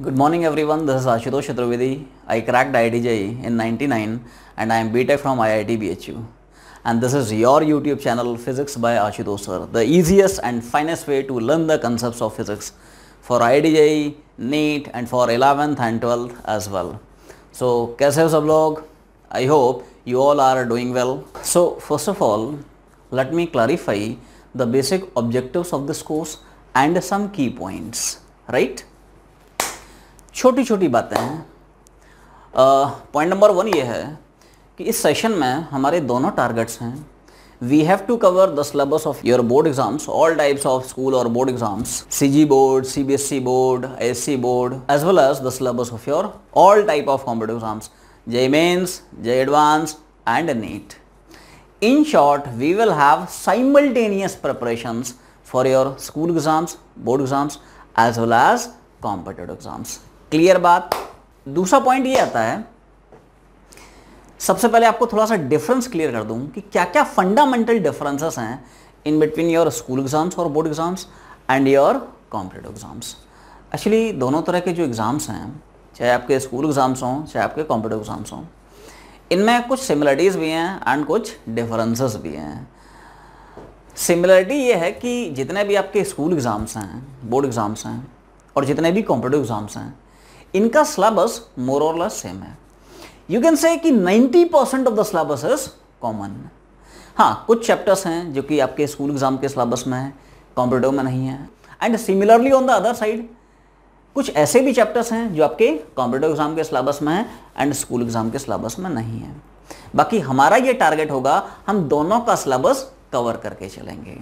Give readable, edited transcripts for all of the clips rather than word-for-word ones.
Good morning everyone, this is Ashutosh Chaturvedi. I cracked IIT in 99 and I am BTech from IIT BHU. And this is your YouTube channel Physics by Ashutosh Sir, the easiest and finest way to learn the concepts of physics for IIT, NEET and for 11th and 12th as well. So, कैसे हो सब लोग? I hope you all are doing well. So, first of all, let me clarify the basic objectives of this course and some key points, right? छोटी छोटी बातें हैं। Point number 1 ये है कि इस सेशन में हमारे दोनों टारगेट्स हैं। We have to cover the syllabus of your board exams, all types of school और board exams, CG board, CBSE board, SC board, as well as the syllabus of your all type of competitive exams, JEE Mains, JEE Advance and NEET. In short, we will have simultaneous preparations for your school exams, board exams as well as competitive exams. Clear बात. दूसरा point ये आता है, सबसे पहले आपको थोड़ा सा डिफरेंस क्लियर कर दूं कि क्या क्या फंडामेंटल डिफरेंसेस हैं in between your school exams और board exams and your competitive exams. Actually दोनों तरह के जो एग्ज़ाम्स हैं, चाहे आपके स्कूल एग्जाम्स हों चाहे आपके कॉम्पिटिटिव एग्जाम्स हों, इनमें कुछ सिमिलरिटीज़ भी हैं एंड कुछ डिफरेंसेस भी हैं. सिमिलरिटी ये है कि जितने भी आपके स्कूल एग्ज़ाम्स हैं, बोर्ड एग्ज़ाम्स हैं और जितने भी कॉम्पिटिटिव एग्ज़ाम्स हैं, इनका सिलेबस मोर और लेस सेम है. यू कैन से कि 90% of the syllabus is common. हाँ, कुछ चैप्टर्स हैं जो कि आपके स्कूल एग्जाम के सिलेबस में है, कॉम्पिटिटिव में नहीं है. And similarly on the other side कुछ ऐसे भी चैप्टर्स हैं जो आपके कॉम्पिटिटिव एग्जाम के सिलेबस में है एंड स्कूल एग्जाम के सिलेबस में नहीं है. बाकी हमारा ये टारगेट होगा, हम दोनों का सिलेबस कवर करके चलेंगे.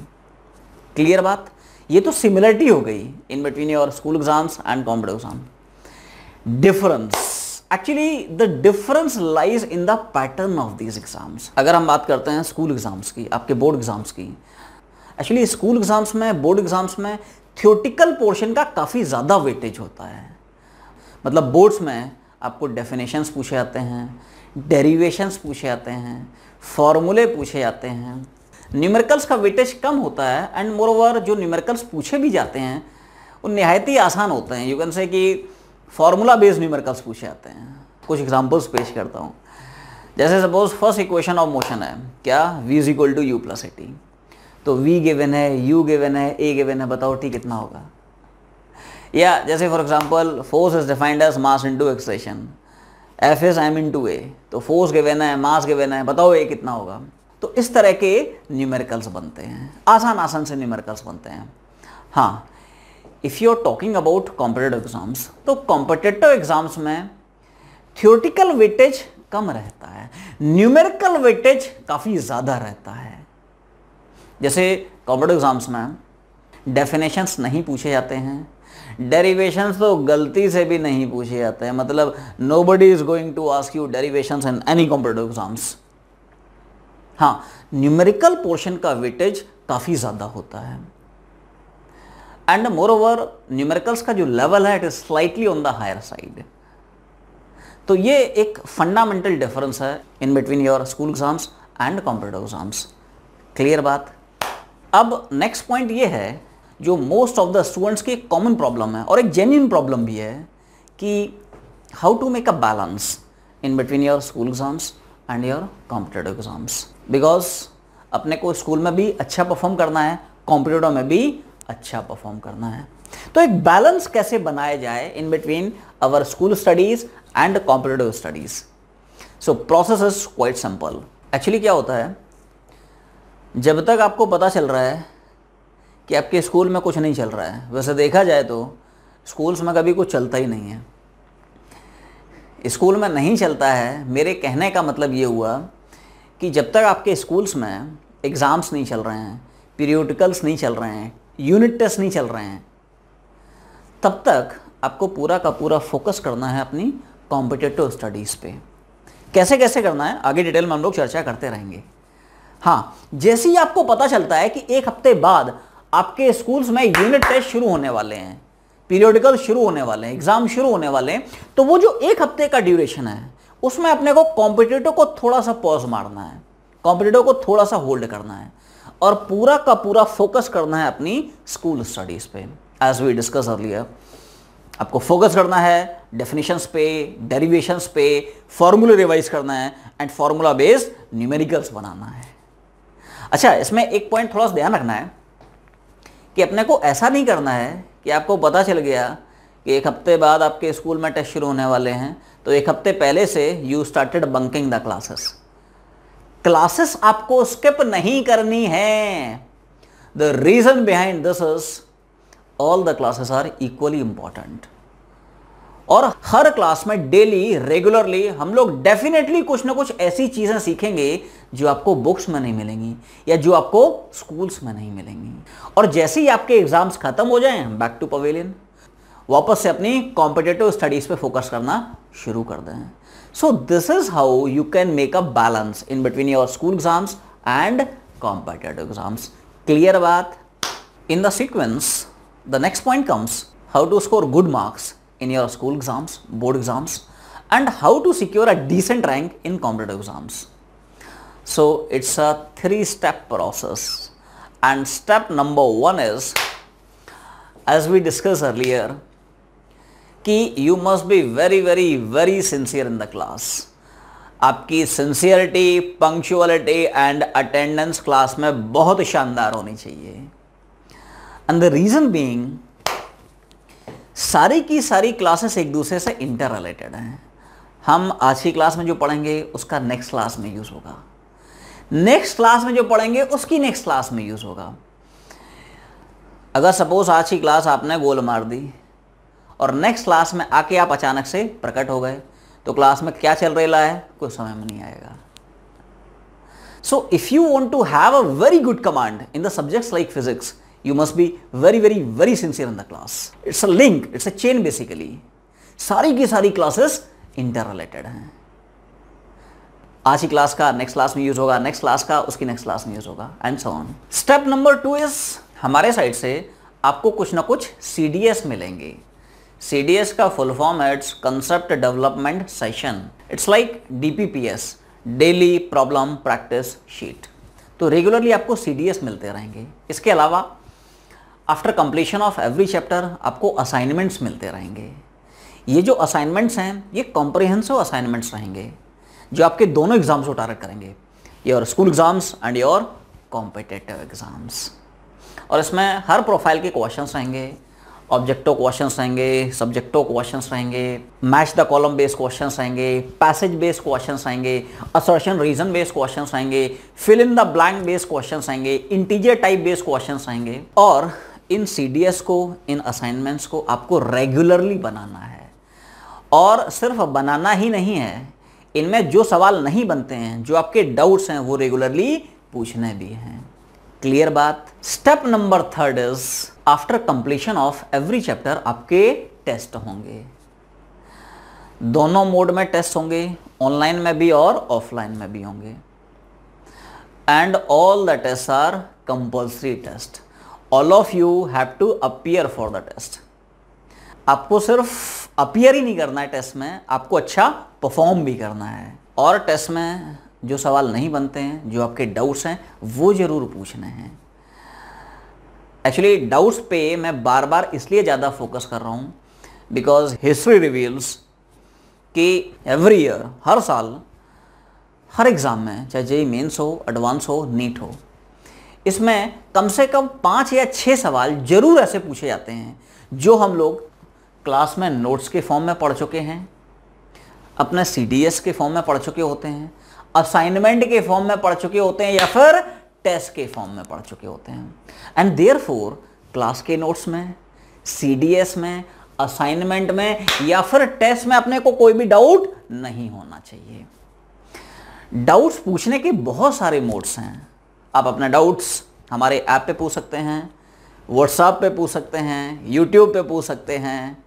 क्लियर बात. ये तो सिमिलरिटी हो गई इन between your school exams and competitive exam. Difference, actually the difference lies in the pattern of these exams. अगर हम बात करते हैं स्कूल एग्जाम्स की, आपके बोर्ड एग्जाम्स की, एक्चुअली स्कूल एग्जाम्स में, बोर्ड एग्जाम्स में थ्योरेटिकल पोर्शन का काफ़ी ज़्यादा वेटेज होता है. मतलब बोर्ड्स में आपको डेफिनेशंस पूछे जाते हैं, डेरिवेशंस पूछे जाते हैं, फॉर्मूले पूछे जाते हैं. न्यूमेरिकल्स का वेटेज कम होता है एंड मोर ओवर जो न्यूमेरिकल्स पूछे भी जाते हैं वो निहायत ही आसान होते हैं. यू कैन से कि फॉर्मूला बेस्ड न्यूमेरिकल्स पूछे जाते हैं. कुछ एग्जांपल्स पेश करता हूँ. जैसे suppose first equation of motion है, क्या v is equal to u plus a t. तो v गिवन है, u गिवन है, a गिवन है, बताओ t कितना होगा. या जैसे for example force is defined as mass into acceleration, f is m into a. तो फोर्स गिवन है, मास गिवन है, बताओ a कितना होगा. तो इस तरह के न्यूमेरिकल्स बनते हैं, आसान से न्यूमेरिकल्स बनते हैं. हाँ, if you are talking about competitive exams, तो कॉम्पिटिटिव एग्जाम्स में थ्योरेटिकल वेटेज कम रहता है, न्यूमेरिकल वेटेज काफ़ी ज़्यादा रहता है. जैसे कॉम्पिटिटिव एग्जाम्स में डेफिनेशंस नहीं पूछे जाते हैं, डेरिवेशंस तो गलती से भी नहीं पूछे जाते हैं. मतलब nobody is going to ask you derivations in any competitive exams. हाँ, न्यूमेरिकल पोर्शन का वेटेज काफ़ी ज़्यादा होता है एंड मोर ओवर न्यूमेरिकल्स का जो लेवल है it is slightly on the higher side. तो ये एक फंडामेंटल डिफरेंस है in between your school exams and competitive exams. Clear बात. अब नेक्स्ट पॉइंट ये है जो मोस्ट ऑफ द स्टूडेंट्स की एक कॉमन प्रॉब्लम है और एक जेन्युइन प्रॉब्लम भी है कि how to make a balance in between your school exams and your competitive exams. Because अपने को स्कूल में भी अच्छा परफॉर्म करना है, कॉम्पिटिटिव में भी अच्छा परफॉर्म करना है. तो एक बैलेंस कैसे बनाया जाए in between our school studies and competitive studies. So process is quite simple. Actually क्या होता है, जब तक आपको पता चल रहा है कि आपके स्कूल में कुछ नहीं चल रहा है, वैसे देखा जाए तो स्कूल्स में कभी कुछ चलता ही नहीं है. स्कूल में नहीं चलता है, मेरे कहने का मतलब ये हुआ कि जब तक आपके स्कूल्स में एग्ज़ाम्स नहीं चल रहे हैं, पीरियोडिकल्स नहीं चल रहे हैं, यूनिट टेस्ट नहीं चल रहे हैं, तब तक आपको पूरा का पूरा फोकस करना है अपनी कॉम्पिटिटिव स्टडीज़ पे. कैसे कैसे करना है आगे डिटेल में हम लोग चर्चा करते रहेंगे. हाँ, जैसे ही आपको पता चलता है कि एक हफ्ते बाद आपके स्कूल्स में यूनिट टेस्ट शुरू होने वाले हैं, पीरियोडिकल शुरू होने वाले हैं, एग्जाम शुरू होने वाले हैं, तो वो जो एक हफ्ते का ड्यूरेशन है उसमें अपने को कॉम्पिटिटिव को थोड़ा सा पॉज मारना है, कॉम्पिटिटिव को थोड़ा सा होल्ड करना है और पूरा का पूरा फोकस करना है अपनी स्कूल स्टडीज़ पे. एज वी डिस्कस अर्लियर, आपको फोकस करना है डेफिनेशंस पे, डेरिवेशंस पे, फॉर्मूले रिवाइज करना है एंड फॉर्मूला बेस्ड न्यूमेरिकल्स बनाना है। अच्छा, इसमें एक पॉइंट थोड़ा सा ध्यान रखना है कि अपने को ऐसा नहीं करना है कि आपको पता चल गया कि एक हफ्ते बाद आपके स्कूल में टेस्ट शुरू होने वाले हैं, तो एक हफ्ते पहले से you started bunking the classes. Classes आपको स्किप नहीं करनी है। The reason behind this is all the classes are equally important, और हर क्लास में डेली रेगुलरली हम लोग डेफिनेटली कुछ ना कुछ ऐसी चीजें सीखेंगे जो आपको बुक्स में नहीं मिलेंगी या जो आपको स्कूल्स में नहीं मिलेंगी। और जैसे ही आपके एग्जाम्स खत्म हो जाएं, बैक टू पवेलियन, वापस से अपनी कॉम्पिटिटिव स्टडीज पे फोकस करना शुरू कर दें। So this is how you can make a balance in between your school exams and competitive exams. Clear बात? In the sequence the next point comes how to score good marks in your school exams, board exams, and how to secure a decent rank in competitive exams. So it's a 3-step process, and step number 1 is, as we discussed earlier, कि you must be very sincere in the class. आपकी sincerity, punctuality and attendance class में बहुत शानदार होनी चाहिए। And the reason being, सारी की सारी क्लासेस एक दूसरे से इंटर रिलेटेड हैं। हम आज की क्लास में जो पढ़ेंगे उसका नेक्स्ट क्लास में यूज होगा, नेक्स्ट क्लास में जो पढ़ेंगे उसकी नेक्स्ट क्लास में यूज होगा। अगर सपोज आज की क्लास आपने गोल मार दी और नेक्स्ट क्लास में आके आप अचानक से प्रकट हो गए, तो क्लास में क्या चल रहा है कोई समझ में नहीं आएगा। So if you want to have a very good command in the subjects like physics, you must be very sincere in the class. It's a link, it's a chain basically. सारी की सारी क्लासेस इंटर रिलेटेड हैं। आज की class का next class में use होगा, next class का उसकी नेक्स्ट क्लास में यूज होगा, and so on. Step number 2 is, हमारे साइड से आपको कुछ ना कुछ CDS मिलेंगे। CDS का फुल फॉर्म है it's concept development session. It's like DPPS, daily problem practice sheet. तो रेगुलरली आपको CDS मिलते रहेंगे। इसके अलावा after completion of every chapter आपको असाइनमेंट्स मिलते रहेंगे। ये जो असाइनमेंट्स हैं ये कॉम्प्रिहेंसिव असाइनमेंट्स रहेंगे जो आपके दोनों एग्जाम्स को टारगेट करेंगे, your school exams and your competitive exams. और इसमें हर प्रोफाइल के क्वेश्चंस रहेंगे, ऑब्जेक्टिव क्वेश्चंस रहेंगे, सब्जेक्टिव क्वेश्चंस रहेंगे, match the column based questions रहेंगे, पैसेज बेस्ड क्वेश्चंस रहेंगे, असर्शन रीजन बेस्ड क्वेश्चंस रहेंगे, fill in the blank based questions रहेंगे, इंटीजर टाइप बेस्ड क्वेश्चंस रहेंगे। और इन CDS को, इन असाइनमेंट्स को आपको रेगुलरली बनाना है। और सिर्फ बनाना ही नहीं है, इनमें जो सवाल नहीं बनते हैं, जो आपके डाउट्स हैं, वो रेगुलरली पूछने भी हैं। क्लियर बात? Step number 3 is, after completion of every chapter आपके टेस्ट होंगे। दोनों मोड में टेस्ट होंगे, ऑनलाइन में भी और ऑफलाइन में भी होंगे। And all the test are compulsory test. All of you have to appear for the test. आपको सिर्फ अपीयर ही नहीं करना है टेस्ट में, आपको अच्छा परफॉर्म भी करना है। और टेस्ट में जो सवाल नहीं बनते हैं, जो आपके डाउट्स हैं, वो जरूर पूछने हैं। एक्चुअली डाउट्स पे मैं बार बार इसलिए ज़्यादा फोकस कर रहा हूँ बिकॉज हिस्ट्री रिवील्स कि एवरी ईयर, हर साल, हर एग्ज़ाम में, चाहे JEE मेंस हो, एडवांस हो, नीट हो, इसमें कम से कम 5 या 6 सवाल जरूर ऐसे पूछे जाते हैं जो हम लोग क्लास में नोट्स के फॉर्म में पढ़ चुके हैं, अपने CDS के फॉर्म में पढ़ चुके होते हैं, असाइनमेंट के फॉर्म में पढ़ चुके होते हैं, या फिर टेस्ट के फॉर्म में पढ़ चुके होते हैं। एंड देयरफॉर क्लास के नोट्स में, CDS में, असाइनमेंट में या फिर टेस्ट में अपने को कोई भी डाउट नहीं होना चाहिए। डाउट्स पूछने के बहुत सारे मोड्स हैं। आप अपने डाउट्स हमारे ऐप पे पूछ सकते हैं, व्हाट्सएप पे पूछ सकते हैं, यूट्यूब पे पूछ सकते हैं,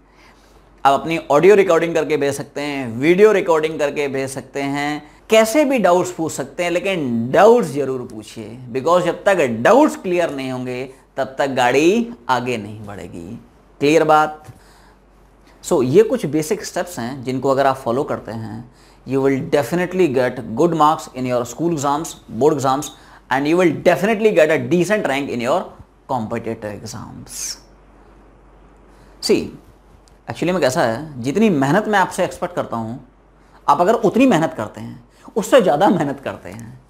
आप अपनी ऑडियो रिकॉर्डिंग करके भेज सकते हैं, वीडियो रिकॉर्डिंग करके भेज सकते हैं, कैसे भी डाउट्स पूछ सकते हैं, लेकिन डाउट्स जरूर पूछिए बिकॉज जब तक डाउट्स क्लियर नहीं होंगे तब तक गाड़ी आगे नहीं बढ़ेगी। क्लियर बात? सो ये कुछ बेसिक स्टेप्स हैं जिनको अगर आप फॉलो करते हैं, you will definitely get good marks in your school exams, board exams, and you will definitely get a decent rank in your competitive exams. See, actually में कैसा है, जितनी मेहनत मैं आपसे एक्सपेक्ट करता हूँ, आप अगर उतनी मेहनत करते हैं, उससे ज़्यादा मेहनत करते हैं,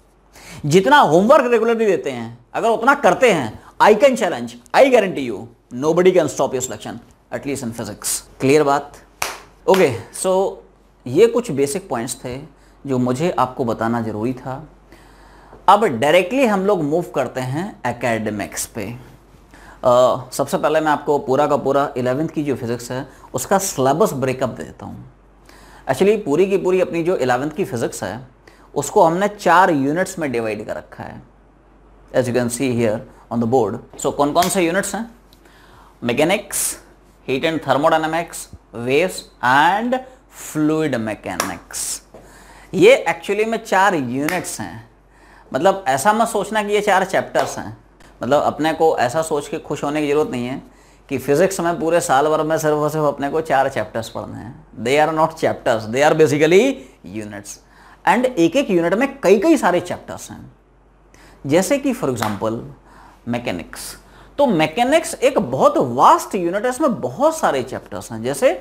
जितना होमवर्क रेगुलरली देते हैं अगर उतना करते हैं, I can challenge, I guarantee you nobody can stop your selection, at least in physics. Clear बात? ओके, सो ये कुछ बेसिक पॉइंट्स थे जो मुझे आपको बताना ज़रूरी था। अब डायरेक्टली हम लोग मूव करते हैं एकेडमिक्स पे। सबसे पहले मैं आपको पूरा का पूरा 11th की जो फिज़िक्स है उसका सिलेबस ब्रेकअप दे देता हूँ। एक्चुअली पूरी की पूरी अपनी जो 11th की फिज़िक्स है उसको हमने 4 यूनिट्स में डिवाइड कर रखा है, as you can see here on the board. So कौन कौन से यूनिट्स हैं? Mechanics, heat and thermodynamics, waves and fluid mechanics. ये एक्चुअली में 4 यूनिट्स हैं। मतलब ऐसा मत सोचना कि ये 4 चैप्टर्स हैं। मतलब अपने को ऐसा सोच के खुश होने की ज़रूरत नहीं है कि फिज़िक्स में पूरे साल भर में सिर्फ और सिर्फ अपने को 4 चैप्टर्स पढ़ने हैं। They are not chapters, they are basically units. And एक एक यूनिट में कई कई सारे चैप्टर्स हैं। जैसे कि फॉर एग्जांपल मैकेनिक्स, तो मैकेनिक्स एक बहुत वास्ट यूनिट है, इसमें बहुत सारे चैप्टर्स हैं। जैसे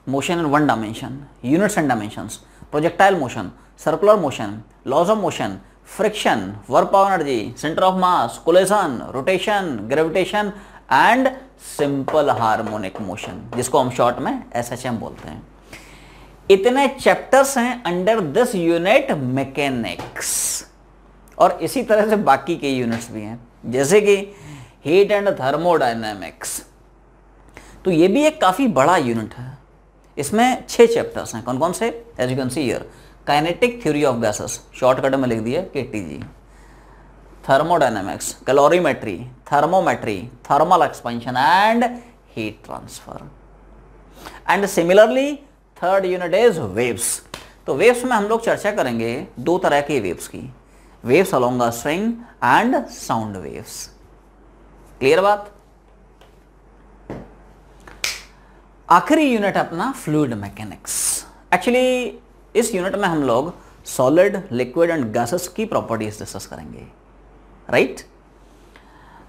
motion in 1 dimension, units and dimensions, projectile motion, circular motion, laws of motion, friction, work power energy, centre of mass, collision, rotation, gravitation and simple harmonic motion, जिसको हम शॉर्ट में SHM बोलते हैं। इतने चैप्टर्स हैं under this unit mechanics. और इसी तरह से बाकी के यूनिट्स भी हैं, जैसे कि हीट एंड थर्मोडायनेमिक्स। तो ये भी एक काफ़ी बड़ा यूनिट है। इसमें 6 चैप्टर्स हैं। कौन कौन से? As you can see here, kinetic theory of gases, shortcut में लिख दिया KTG, thermodynamics, calorimetry, thermometry, thermal expansion and heat transfer. And similarly third unit is waves. तो वेव्स में हम लोग चर्चा करेंगे 2 तरह के वेव्स की, waves along a string and sound waves. Clear बात? आखिरी यूनिट अपना फ्लूइड मैकेनिक्स। एक्चुअली इस यूनिट में हम लोग सॉलिड, लिक्विड एंड गैसेस की प्रॉपर्टीज डिस्कस करेंगे, राइट?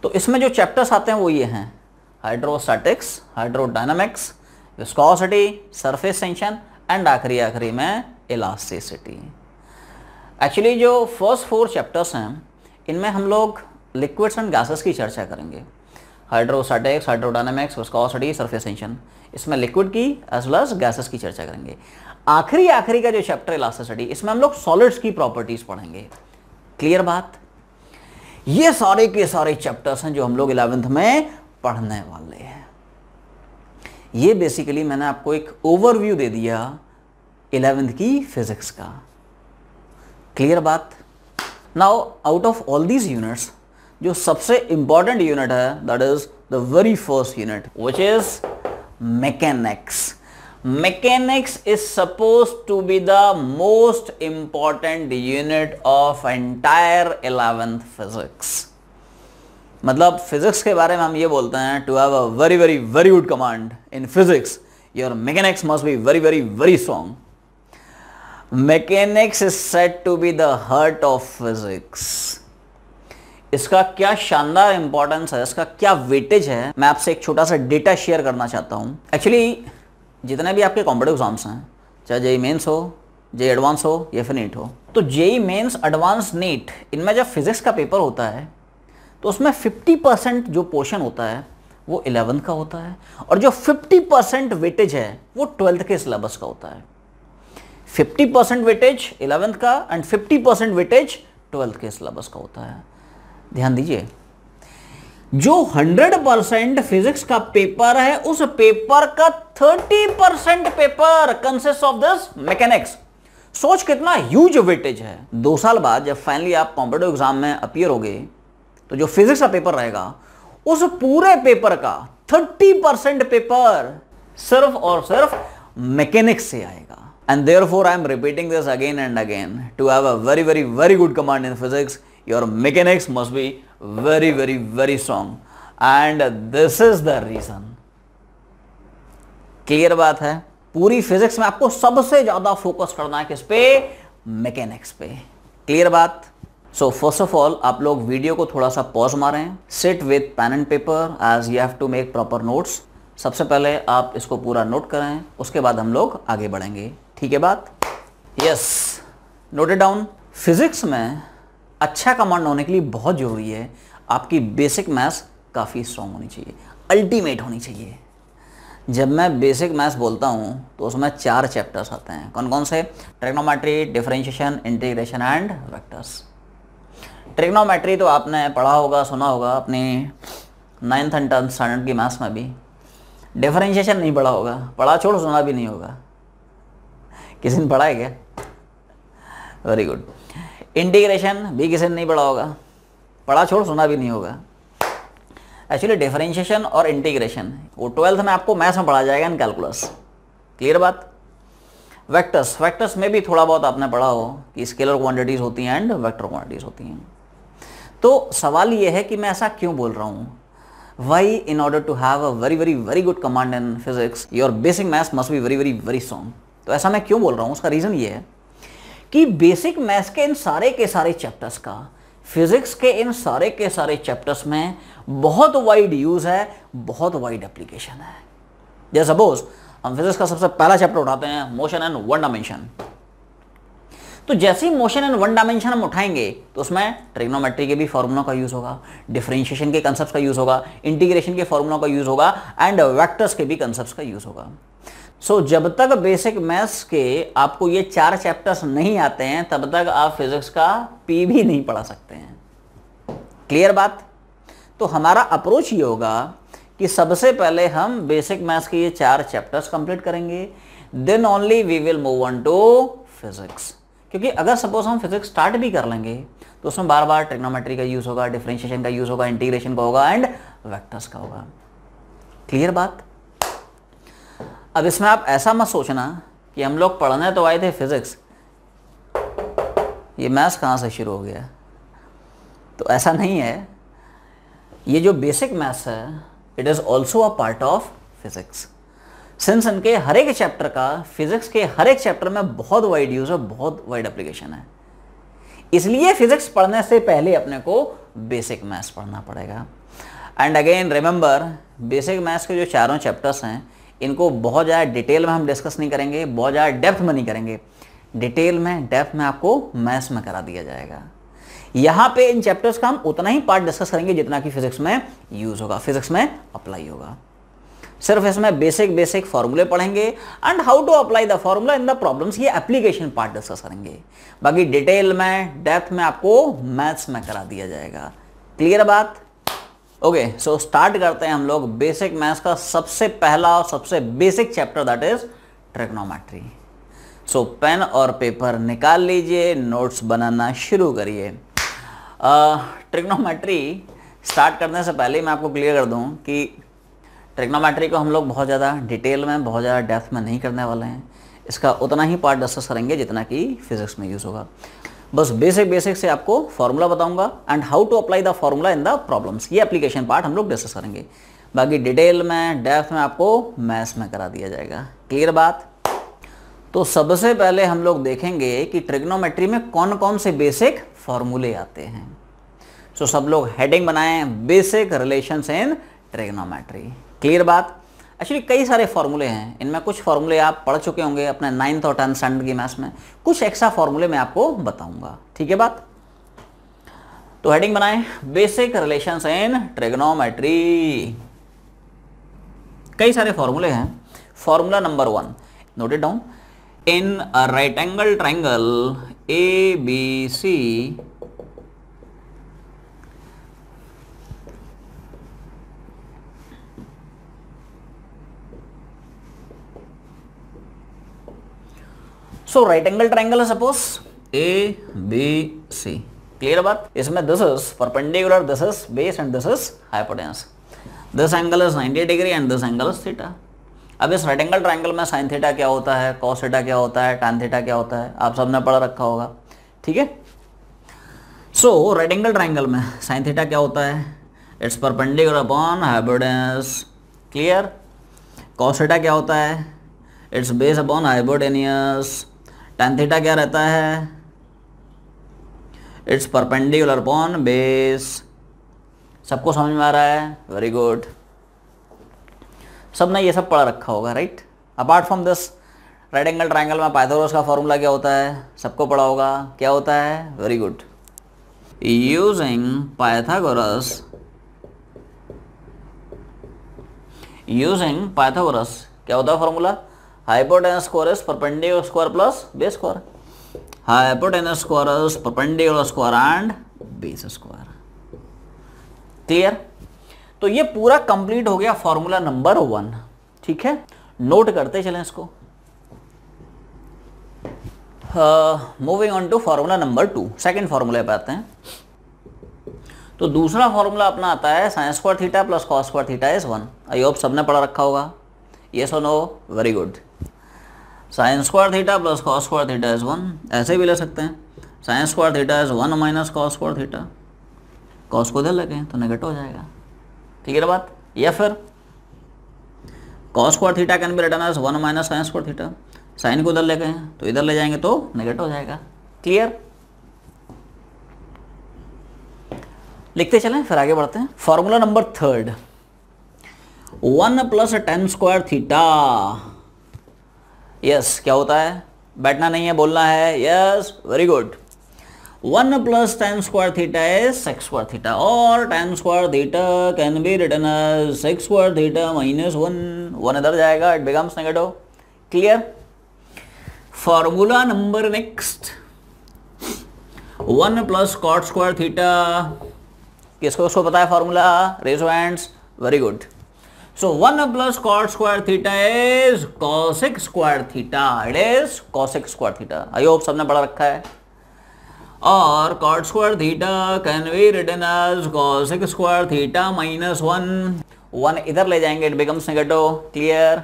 तो इसमें जो चैप्टर्स आते हैं वो ये हैं, hydrostatics, hydrodynamics, viscosity, surface tension and आखिरी में इलास्टिसिटी। एक्चुअली जो फर्स्ट 4 चैप्टर्स हैं इनमें हम लोग लिक्विड्स एंड गैसेस की चर्चा करेंगे। Hydrostatics, hydrodynamics, viscosity, surface tension, इसमें लिक्विड की एज वेल एज गैसेस की चर्चा करेंगे। आखिरी का जो चैप्टर इलास्टिसिटी, इसमें हम लोग सॉलिड्स की प्रॉपर्टीज पढ़ेंगे। क्लियर बात? ये सारे के सारे चैप्टर्स हैं जो हम लोग 11th में पढ़ने वाले हैं। ये बेसिकली मैंने आपको एक ओवरव्यू दे दिया 11th की फिजिक्स का। क्लियर बात? Now out of all these units जो सबसे इंपॉर्टेंट यूनिट है that is the very first unit which is mechanics. Mechanics is supposed to be the most important unit of entire 11th physics. मतलब physics के बारे में हम ये बोलते हैं, to have a very very very good command in physics, your mechanics must be very very very strong. Mechanics is said to be the heart of physics. इसका क्या शानदार इंपॉर्टेंस है, इसका क्या वेटेज है, मैं आपसे एक छोटा सा डेटा शेयर करना चाहता हूँ। एक्चुअली जितने भी आपके कॉम्पिटिटिव एग्जाम्स हैं, चाहे जेई मेंस हो, जेई एडवांस हो या फिर नीट हो, तो जेई मेंस, एडवांस, नीट, इनमें जब फिजिक्स का पेपर होता है तो उसमें 50% जो पोर्शन होता है वो 11th का होता है, और जो 50% वेटेज है वो 12th के सिलेबस का होता है। 50% वेटेज 11th का एंड 50% वेटेज 12th के सिलेबस का होता है। ध्यान दीजिए, जो 100% फिजिक्स का पेपर है उस पेपर का 30% paper consist of this mechanics. सोच कितना ह्यूज वेटेज है। 2 साल बाद जब फाइनली आप कॉम्पिटिटिव एग्जाम में अपीयर होगे तो जो फिजिक्स का पेपर रहेगा उस पूरे पेपर का 30% पेपर सिर्फ और सिर्फ मैकेनिक्स से आएगा। And therefore I am repeating this again and again, to have a very very very good command in physics your mechanics must be very very very strong, and this is the reason. Clear बात है? पूरी physics में आपको सबसे ज्यादा focus करना है किस पे? मैकेनिक्स पे। क्लियर बात? सो फर्स्ट ऑफ ऑल आप लोग वीडियो को थोड़ा सा पॉज मारें, sit with pen and paper as you have to make proper notes. सबसे पहले आप इसको पूरा नोट करें, उसके बाद हम लोग आगे बढ़ेंगे। ठीक है बात? Yes, note it down. Physics में अच्छा कमांड होने के लिए बहुत ज़रूरी है आपकी बेसिक मैथ्स काफ़ी स्ट्रॉन्ग होनी चाहिए, अल्टीमेट होनी चाहिए। जब मैं बेसिक मैथ्स बोलता हूँ तो उसमें 4 चैप्टर्स आते हैं। कौन कौन से? Trigonometry, differentiation, integration and vectors. Trigonometry तो आपने पढ़ा होगा, सुना होगा अपनी 9th एंड 10th स्टैंडर्ड की मैथ्स में भी। डिफरेंशिएशन नहीं पढ़ा होगा, पढ़ा छोड़ सुना भी नहीं होगा। किसी ने पढ़ा है क्या? Very good. इंटीग्रेशन भी किसी ने नहीं पढ़ा होगा, पढ़ा छोड़ सुना भी नहीं होगा। एक्चुअली डिफरेंशिएशन और इंटीग्रेशन वो 12th में आपको मैथ्स में पढ़ा जाएगा इन कैलकुलस। क्लियर बात? वेक्टर्स, वेक्टर्स में भी थोड़ा बहुत आपने पढ़ा हो कि स्केलर क्वांटिटीज होती हैं एंड वेक्टर क्वांटिटीज होती हैं। तो सवाल ये है कि मैं ऐसा क्यों बोल रहा हूँ? Why in order to have a very good command in physics, your basic maths must be very strong। तो ऐसा मैं क्यों बोल रहा हूँ? उसका रीज़न ये है कि बेसिक मैथ्स के इन सारे के सारे चैप्टर्स का फिजिक्स के इन सारे के सारे चैप्टर्स में बहुत वाइड यूज़ है, बहुत वाइड एप्लीकेशन है। जैसे सपोज हम फिजिक्स का सबसे पहला चैप्टर उठाते हैं, मोशन एंड वन डायमेंशन। तो जैसे ही मोशन एंड वन डायमेंशन हम उठाएंगे तो उसमें ट्रिग्नोमेट्री के भी फॉर्मूला का यूज होगा, डिफरेंशिएशन के कंसेप्ट का यूज होगा, इंटीग्रेशन के फॉर्मूला का यूज होगा एंड वेक्टर्स के भी कंसेप्ट का यूज होगा। सो जब तक बेसिक मैथ्स के आपको ये 4 चैप्टर्स नहीं आते हैं तब तक आप फिजिक्स का पी भी नहीं पढ़ा सकते हैं। क्लियर बात? तो हमारा अप्रोच ये होगा कि सबसे पहले हम बेसिक मैथ्स के ये 4 चैप्टर्स कंप्लीट करेंगे, then only we will move on to physics. क्योंकि अगर सपोज हम फिजिक्स स्टार्ट भी कर लेंगे तो उसमें बार बार ट्रिग्नोमेट्री का यूज होगा, डिफरेंशिएशन का यूज होगा, इंटीग्रेशन का होगा एंड वेक्टर्स का होगा। क्लियर बात? अब इसमें आप ऐसा मत सोचना कि हम लोग पढ़ने तो आए थे फिजिक्स, ये मैथ्स कहाँ से शुरू हो गया। तो ऐसा नहीं है। ये जो बेसिक मैथ्स है it is also a part of physics. Since इनके हर एक चैप्टर का फिजिक्स के हर एक चैप्टर में बहुत वाइड यूज है, बहुत वाइड एप्लीकेशन है, इसलिए फिजिक्स पढ़ने से पहले अपने को बेसिक मैथ्स पढ़ना पड़ेगा। And again remember, basic maths के जो चारों चैप्टर्स हैं इनको बहुत ज़्यादा डिटेल में हम डिस्कस नहीं करेंगे, बहुत ज़्यादा डेप्थ में नहीं करेंगे। डिटेल में, डेप्थ में आपको मैथ्स में करा दिया जाएगा। यहाँ पे इन चैप्टर्स का हम उतना ही पार्ट डिस्कस करेंगे जितना कि फिजिक्स में यूज होगा, फिजिक्स में अप्लाई होगा। सिर्फ इसमें बेसिक फॉर्मूले पढ़ेंगे and how to apply the formula in the problems, ये एप्लीकेशन पार्ट डिस्कस करेंगे। बाकी डिटेल में, डेप्थ में आपको मैथ्स में करा दिया जाएगा। क्लियर बात? ओके, सो स्टार्ट करते हैं हम लोग बेसिक मैथ्स का सबसे पहला और सबसे basic chapter, that is trigonometry. So pen और पेपर निकाल लीजिए, नोट्स बनाना शुरू करिए। ट्रिग्नोमेट्री स्टार्ट करने से पहले मैं आपको क्लियर कर दूं कि ट्रिग्नोमेट्री को हम लोग बहुत ज़्यादा डिटेल में, बहुत ज़्यादा डेप्थ में नहीं करने वाले हैं। इसका उतना ही पार्ट डिस्कस करेंगे जितना कि फिजिक्स में यूज़ होगा। बस बेसिक से आपको फॉर्मूला बताऊंगा and how to apply the formula in the problems, ये एप्लीकेशन पार्ट हम लोग डिस्कस करेंगे। बाकी डिटेल में, डेप्थ में आपको मैथ्स में करा दिया जाएगा। क्लियर बात? तो सबसे पहले हम लोग देखेंगे कि ट्रिग्नोमेट्री में कौन कौन से बेसिक फॉर्मूले आते हैं। सो सब लोग हेडिंग बनाएं, basic relations in trigonometry. Clear बात? एक्चुअली कई सारे फॉर्मूले हैं, इनमें कुछ फॉर्मूले आप पढ़ चुके होंगे अपने 9th और 10th स्टैंडर्ड की मैथ्स में, कुछ एक्स्ट्रा फॉर्मूले मैं आपको बताऊंगा। ठीक है बात? तो हेडिंग बनाएं, बेसिक रिलेशंस इन ट्रिग्नोमेट्री। कई सारे फॉर्मूले हैं। Formula number 1, note it down. In a right angle triangle ABC, so right angle triangle है सपोज ABC। क्लियर बात? इसमें this is perpendicular, this is base and this is hypotenuse. This angle is 90 degree and this angle is theta. अब इस right angle triangle में sine theta क्या होता है, cos theta क्या होता है, टैन थीटा क्या होता है, आप सबने पढ़ रखा होगा। ठीक है? सो राइट एंगल ट्रायंगल में साइन थीटा क्या होता है, it's perpendicular upon hypotenuse. Clear? Cos theta क्या होता है, it's base upon hypotenuse. Tan theta क्या रहता है, इट्स परपेंडिकुलर अपॉन बेस। सबको समझ में आ रहा है? Very good. सबने ये सब पढ़ रखा होगा, right. Apart from this, right angle triangle में पाइथागोरस का फॉर्मूला क्या होता है, सबको पढ़ा होगा, क्या होता है, वेरी गुड, यूजिंग पाइथागोरस क्या होता है formula, hypotenuse square is perpendicular square plus base square, hypotenuse square is perpendicular square and base square. Clear. तो ये पूरा कंप्लीट हो गया फॉर्मूला नंबर 1, ठीक है। नोट करते चलें इसको। Moving on to formula number 2, second फॉर्मूले पे आते हैं। तो दूसरा फॉर्मूला अपना आता है sine square theta plus cos square theta is 1। I hope सबने पढ़ा रखा होगा, यस और no, very good. Sine square theta plus cos square theta is 1, ऐसे भी ले सकते हैं, sine square theta is 1 minus cos square theta, cos को इधर लगे तो नेगेटिव हो जाएगा, ठीक है बात। या फिर cos square theta can be written as 1 minus sine square theta, sine को इधर ले गए तो इधर ले जाएंगे तो नेगेटिव हो जाएगा। क्लियर। लिखते चलें फिर आगे बढ़ते हैं। Formula number 3, 1 plus tan square theta, yes क्या होता है, बैठना नहीं है बोलना है, yes very good. 1 plus tan square theta is sec square theta, और tan square theta can be written as sec square theta minus 1 इधर जाएगा, it becomes negative. Clear. Formula number next, 1 plus cot square theta, किसको उसको पता है formula, raise hands, very good. So 1 plus cot square theta is cosec square theta, it is cosec square theta, I hope सबने पढ़ा रखा है। और cot square theta can be written as cosec square theta minus 1 इधर ले जाएंगे, it becomes negative. Clear.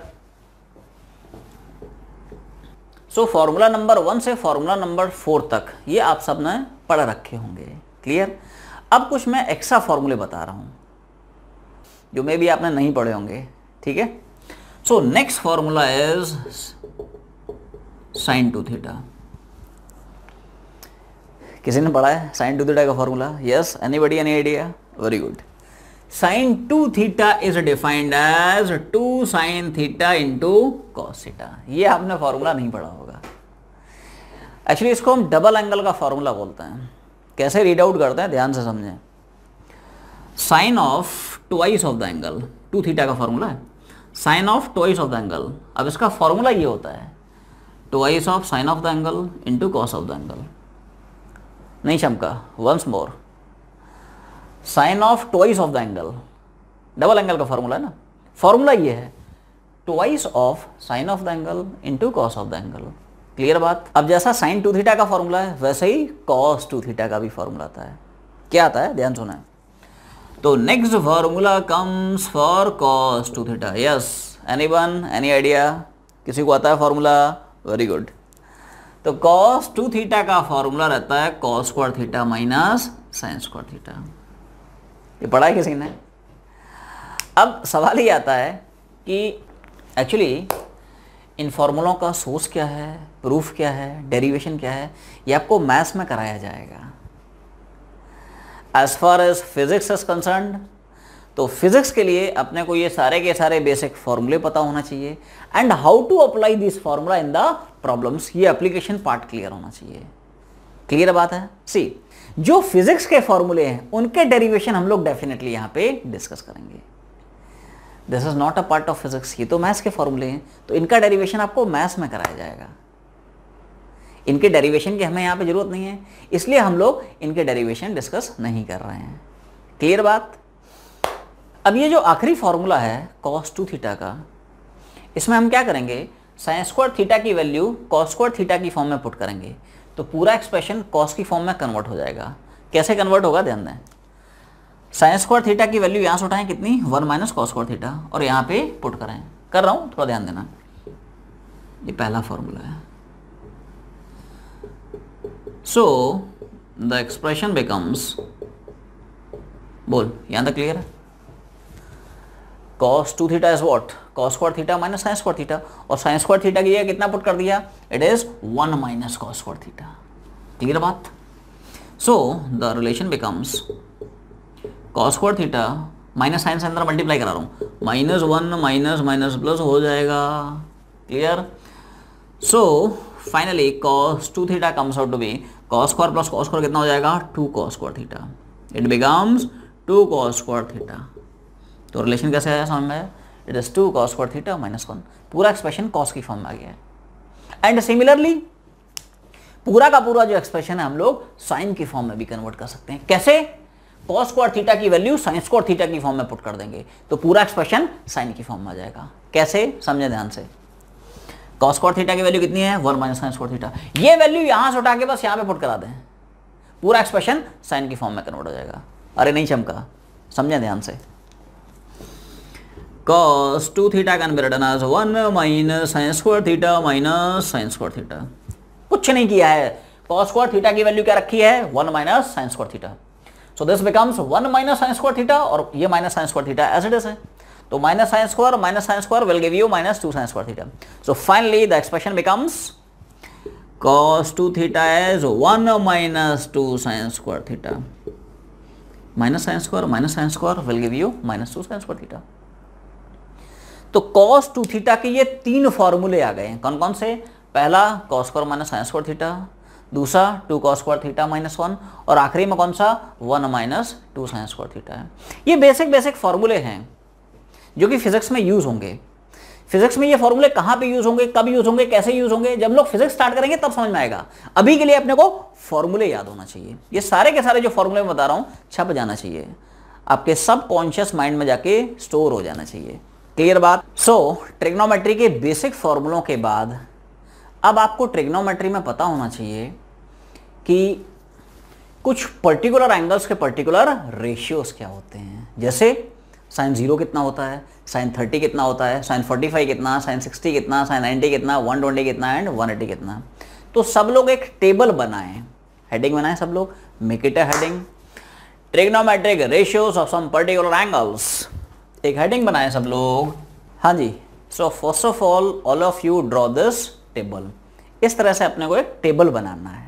So formula number 1 से formula number 4 तक ये आप सबने पढ़ रखे होंगे। क्लियर। अब कुछ मैं एक्स्ट्रा फॉर्मूले बता रहा हूं जो मे भी आपने नहीं पढ़े होंगे, ठीक है। So next formula is sine 2 theta. किसी ने पढ़ा है साइन 2 थीटा का formula, yes, anybody, any idea, very good. Sine 2 theta is defined as 2 sine theta into cos theta. ये आपने फॉर्मूला नहीं पढ़ा होगा। एक्चुअली इसको हम डबल एंगल का फॉर्मूला बोलते हैं। कैसे रीड आउट करते हैं, ध्यान से समझें। Sine of twice of the angle, 2 theta का फॉर्मूला है, sine of twice of the angle. अब इसका फॉर्मूला ये होता है twice of sine of the angle into cos of the angle. नहीं चमका, once more, sine of twice of the angle, double angle का फॉर्मूला है ना। फॉर्मूला ये है twice of sine of the angle into cos of the angle. Clear बात। अब जैसा साइन 2 थीटा का फॉर्मूला है वैसे ही कॉस 2 थीटा का भी फॉर्मूला आता है। क्या आता है, ध्यान सुना। तो next formula comes for cos 2 theta, yes, anyone, any idea, किसी को आता है फॉर्मूला, वेरी गुड। तो कॉस 2 थीटा का फॉर्मूला रहता है cos square theta minus sine square theta. ये पढ़ा है किसी ने। अब सवाल ये आता है कि एक्चुअली इन फॉर्मूलों का सोर्स क्या है, प्रूफ क्या है, डेरिवेशन क्या है, ये आपको मैथ्स में कराया जाएगा। As far as physics is concerned, तो फिजिक्स के लिए अपने को ये सारे के सारे बेसिक फॉर्मूले पता होना चाहिए and how to apply this formula in the problems, ये एप्लीकेशन पार्ट क्लियर होना चाहिए। क्लियर बात है। सी, जो फिजिक्स के फॉर्मूले हैं उनके डेरिवेशन हम लोग डेफिनेटली यहाँ पे डिस्कस करेंगे। This is not a part of physics, ये तो मैथ्स के फॉर्मूले हैं, तो इनका डेरिवेशन आपको मैथ्स में कराया जाएगा। इनके डेरिवेशन की हमें यहाँ पे जरूरत नहीं है, इसलिए हम लोग इनके डेरिवेशन डिस्कस नहीं कर रहे हैं। क्लियर बात। अब ये जो आखिरी फॉर्मूला है cos 2 थीटा का, इसमें हम क्या करेंगे, साइन स्क्वायर थीटा की वैल्यू cos स्क्वायर थीटा की फॉर्म में पुट करेंगे तो पूरा एक्सप्रेशन cos की फॉर्म में कन्वर्ट हो जाएगा। कैसे कन्वर्ट होगा, ध्यान दें। साइन स्क्वायर थीटा की वैल्यू यहाँ से उठाएं कितनी, 1 माइनस कॉस स्क्वायर थीटा, और यहाँ पे पुट करें। कर रहा हूँ, थोड़ा ध्यान देना। ये पहला फॉर्मूला है। सो द एक्सप्रेशन बिकम्स, बोल यहाँ तक क्लियर है। cos 2 theta is what, cos square theta minus sine square theta, और साइन स्क्वायर थीटा की जगह कितना पुट कर दिया, it is 1 minus cos square theta. Clear बात। So the relation becomes cos square theta minus sine से अंदर multiply करा रहा हूँ, minus one minus minus plus हो जाएगा, clear. So finally cos 2 theta comes out to be cos square plus cos square कितना हो जाएगा, 2 cos square theta, it becomes 2 cos square theta. तो रिलेशन कैसे आया समझ में, it is 2 cos square theta minus 1, पूरा एक्सप्रेशन cos की फॉर्म में आ गया है। एंड सिमिलरली पूरा का पूरा जो एक्सप्रेशन है हम लोग साइन की फॉर्म में भी कन्वर्ट कर सकते हैं। कैसे, cos स्क्वायर थीटा की वैल्यू साइन स्क्वायर थीटा की फॉर्म में पुट कर देंगे तो पूरा एक्सप्रेशन साइन की फॉर्म में आ जाएगा। कैसे, समझे ध्यान से। cos स्क्वायर थीटा की वैल्यू कितनी है, 1 माइनस साइन स्क्वायर थीटा, ये वैल्यू यहां से उठा के बस यहां पे पुट करा दें, पूरा एक्सप्रेशन साइन की फॉर्म में कन्वर्ट हो जाएगा। अरे नहीं चमका, समझे ध्यान से। cos 2 theta can be written as 1 minus sine square theta minus sine square theta. कुछ नहीं किया है, cos स्क्वायर थीटा की वैल्यू क्या रखी है, 1 minus sine square theta. So this becomes 1 minus sine square theta और ये minus sine square theta as it is है। तो minus sine square will give you minus 2 sine square theta. So finally the expression becomes cos 2 theta as 1 minus 2 sine square theta minus sine square will give you minus 2 sine square theta. तो cos 2 theta के ये तीन फॉर्मूले आ गए हैं। कौन कौन से, पहला cos square minus sine square theta, दूसरा 2 cos स्क्वायर थीटा माइनस 1 और आखिरी में कौन सा 1 माइनस 2 साइन स्क्वायर थीटा है। ये बेसिक फॉर्मूले हैं जो कि फिजिक्स में यूज होंगे। फिजिक्स में ये फॉर्मूले कहाँ पे यूज होंगे, कब यूज होंगे, कैसे यूज होंगे, जब लोग फिजिक्स स्टार्ट करेंगे तब समझ में आएगा। अभी के लिए अपने को फॉर्मूले याद होना चाहिए। ये सारे के सारे जो फॉर्मूले मैं बता रहा हूँ छप जाना चाहिए, आपके सब कॉन्शियस माइंड में जाके स्टोर हो जाना चाहिए। क्लियर बात। सो ट्रिग्नोमेट्री के बेसिक फॉर्मूलों के बाद अब आपको ट्रिग्नोमेट्री में पता होना चाहिए कि कुछ पर्टिकुलर एंगल्स के पर्टिकुलर रेशियोज क्या होते हैं। जैसे साइन 0 कितना होता है, साइन 30 कितना होता है, साइन 45 कितना, साइन 60 कितना, साइन 90 कितना, 120 कितना एंड 180 कितना। तो सब लोग एक टेबल बनाएं, हेडिंग बनाएं सब लोग, make it a heading, trigonometric ratios of some particular angles. एक हेडिंग बनाएं सब लोग। हाँ जी। So first of all of you draw this table. इस तरह से अपने को एक टेबल बनाना है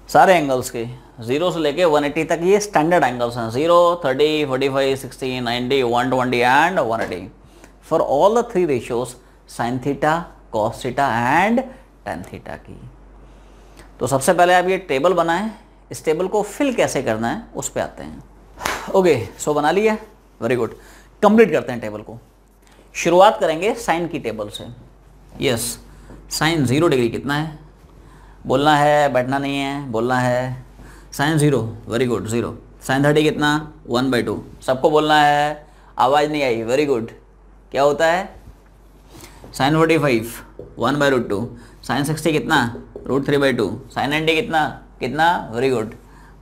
सारे एंगल्स के, 0 से लेके 180 तक। ये स्टैंडर्ड एंगल्स हैं, 0, 30, 45, 60, 90, 120 and 180 for all the 3 ratios sine theta, cos theta and tan theta की। तो सबसे पहले आप ये टेबल बनाएं। इस टेबल को फिल कैसे करना है उस पर आते हैं। ओके, सो बना लिया, वेरी गुड। कंप्लीट करते हैं टेबल को। शुरुआत करेंगे साइन की टेबल से। यस, साइन 0 डिग्री कितना है, बोलना है, बैठना नहीं है, बोलना है। Sign 0, very good, 0। साइन 30 कितना, 1/2, सबको बोलना है, आवाज़ नहीं आई, वेरी गुड। क्या होता है, साइन 45, 1/2। साइन 60 कितना, √3/2। साइन 90 कितना, वेरी गुड,